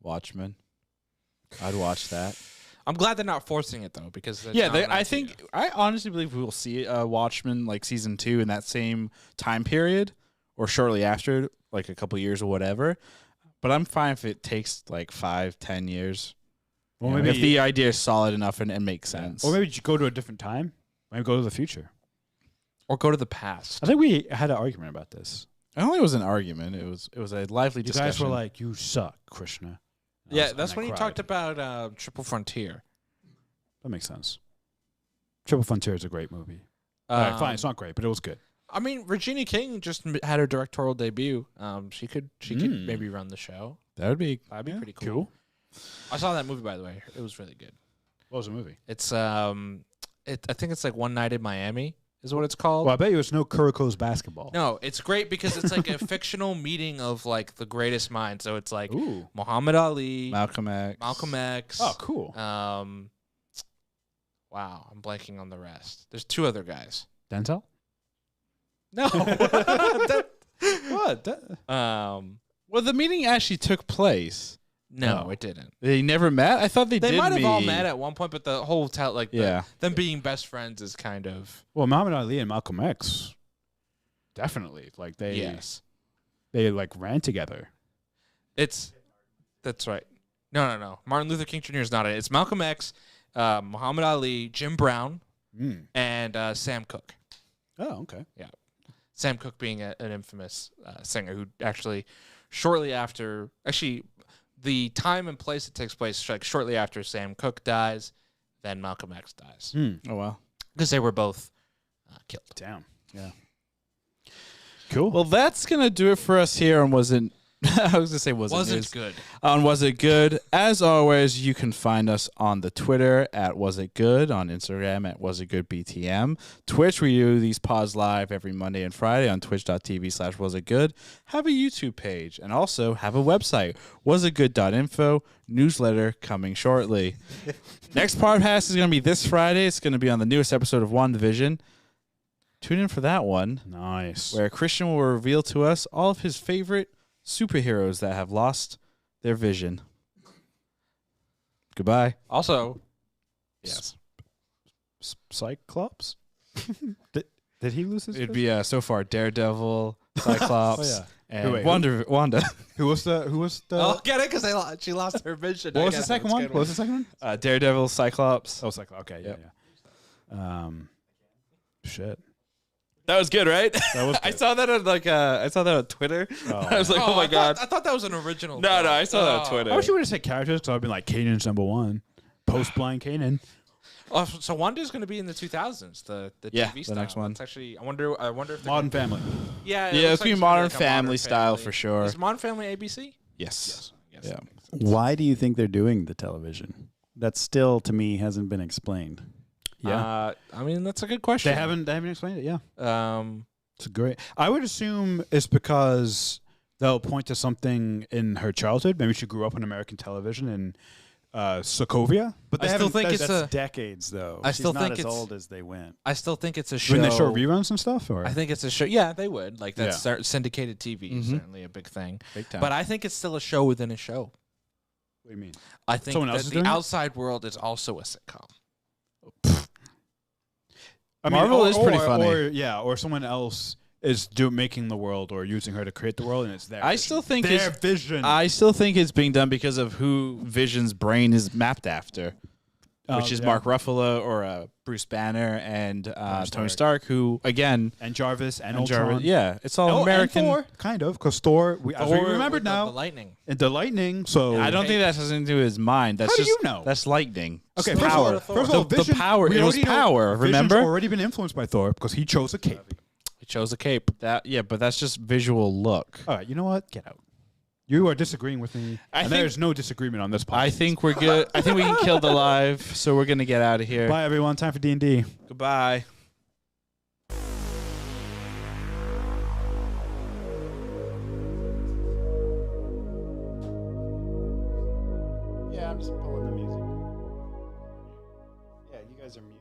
Watchmen. I'd watch that. I'm glad they're not forcing it though, because that's Yeah, not an idea. I honestly believe we will see Watchmen like season 2 in that same time period or shortly after, like a couple years or whatever. But I'm fine if it takes like 5-10 years. Well, You know, maybe if the idea is solid enough and makes sense. Or maybe you go to a different time. Maybe go to the future. or go to the past. I think we had an argument about this. I don't think it was an argument. It was a lively You discussion. guys were like, "You suck, Krishna." And I Yeah, was- that's and I when you cried. talked about Triple Frontier. That makes sense. Triple Frontier is a great movie. All right, fine, it's not great, but it was good. I mean, Regina King just had her directorial debut. She could Mm. maybe run the show. That would be That'd be pretty cool. Cool. I saw that movie, by the way. It was really good. What was the movie? It's I think it's like One Night in Miami is what it's called. Well, I bet you it's no Kuriko's basketball. No, it's great because it's like a fictional meeting of like the greatest minds. So it's like Ooh. Muhammad Ali, Malcolm X. Malcolm X. Oh, cool. Wow, I'm blanking on the rest. There's 2 other guys. Denzel? No. What? Well, the meeting actually took place. No, Oh. it didn't. They never met. I thought they They did. might have all meet. met at one point, but the whole Yeah. them being best friends is kind of Well, Muhammad Ali and Malcolm X, definitely. Like they like ran together. That's right. No. Martin Luther King Jr. is not it. It's Malcolm X, Muhammad Ali, Jim Brown, and Sam Cooke. Oh, okay. Sam Cooke being an infamous singer who actually shortly after, the time and place it takes place, like shortly after Sam Cooke dies, then Malcolm X dies. Oh wow. Because they were both killed. Damn. Yeah. Cool. Well, that's gonna do it for us here on Wasn't. I was gonna say wasn't News. good. On Was It Good? As always, you can find us on the Twitter at Was It Good, on Instagram at Was It Good BTM, Twitch. We do these pods live every Monday and Friday on twitch.tv/wasitgood. Have a YouTube page and also have a website, wasitgood.info. Newsletter coming shortly. Next podcast is gonna be this Friday. It's gonna be on the newest episode of WandaVision. Tune in for that one, Nice. where Christian will reveal to us all of his favorite superheroes that have lost their vision. Goodbye. Also, yes. Cyclops? Did he lose his? It'd be so far Daredevil, Cyclops, and Wait, Wanda. Who was the? Oh, get it? Because she lost her vision. What was the second one? What was the second one? Daredevil, Cyclops. Oh, Cyclops. Okay, yeah. Shit. That was good, right? That was I good. saw that on I saw that on Twitter. I was like, oh my god. I thought that was an original. No, I saw that on Twitter. I wish you would have said characters, because I've been like, Kanan's number one. Post-blind Kanan. Oh, so Wanda's going to be in the 2000s. The Yeah, TV the style. next one. It's actually, I wonder if they're Modern Family. Yeah, Yeah, it's looks like be gonna Modern like a Family style Family. for sure. Is Modern Family ABC? Yes. Yes. Yeah. Why do you think they're doing the television? That still, to me, hasn't been explained. Yeah. I mean, that's a good question. They haven't explained it. Yeah. Um, It's great. I would assume it's because they'll point to something in her childhood. Maybe she grew up on American television in Sokovia. But I still think That's it's decades, though. I She's still not think as it's- old as they went. I still think it's a show. when they show reruns and stuff. Or I think it's a show. Yeah, they would. Like that's Yeah. syndicated TV is Mhm. certainly a big thing. big time. But I think it's still a show within a show. What do you mean? I think Someone else that is the doing it? outside world is also a sitcom. I Marvel is pretty funny. Or someone else is making the world or using her to create the world, and it's their I vision. still think their it's vision. I still think it's being done because of who Vision's brain is mapped after, which is yeah. Mark Ruffalo or Bruce Banner and Tony Stark, who again and Jarvis and and Ultron. Jarvis. Yeah, it's all Oh, American. and Thor, kind of, because Thor. As we remembered with the now, lightning. and the lightning. So I don't think that has anything to do with his mind. That's How do just you know? That's lightning. Okay, It's first power. of all, The Vision, power. we It was already know power. Vision's Remember? already been influenced by Thor because he chose a cape. He chose a cape. But that's just visual look. All right, you know what? Get out. You are disagreeing with me, I and think- there's no disagreement on this podcast. I think we're good. I think we can kill the live, so we're gonna get out of here. Bye, everyone. Time for D&D. Goodbye. Yeah, I'm just pulling the music. Yeah, you guys are muted.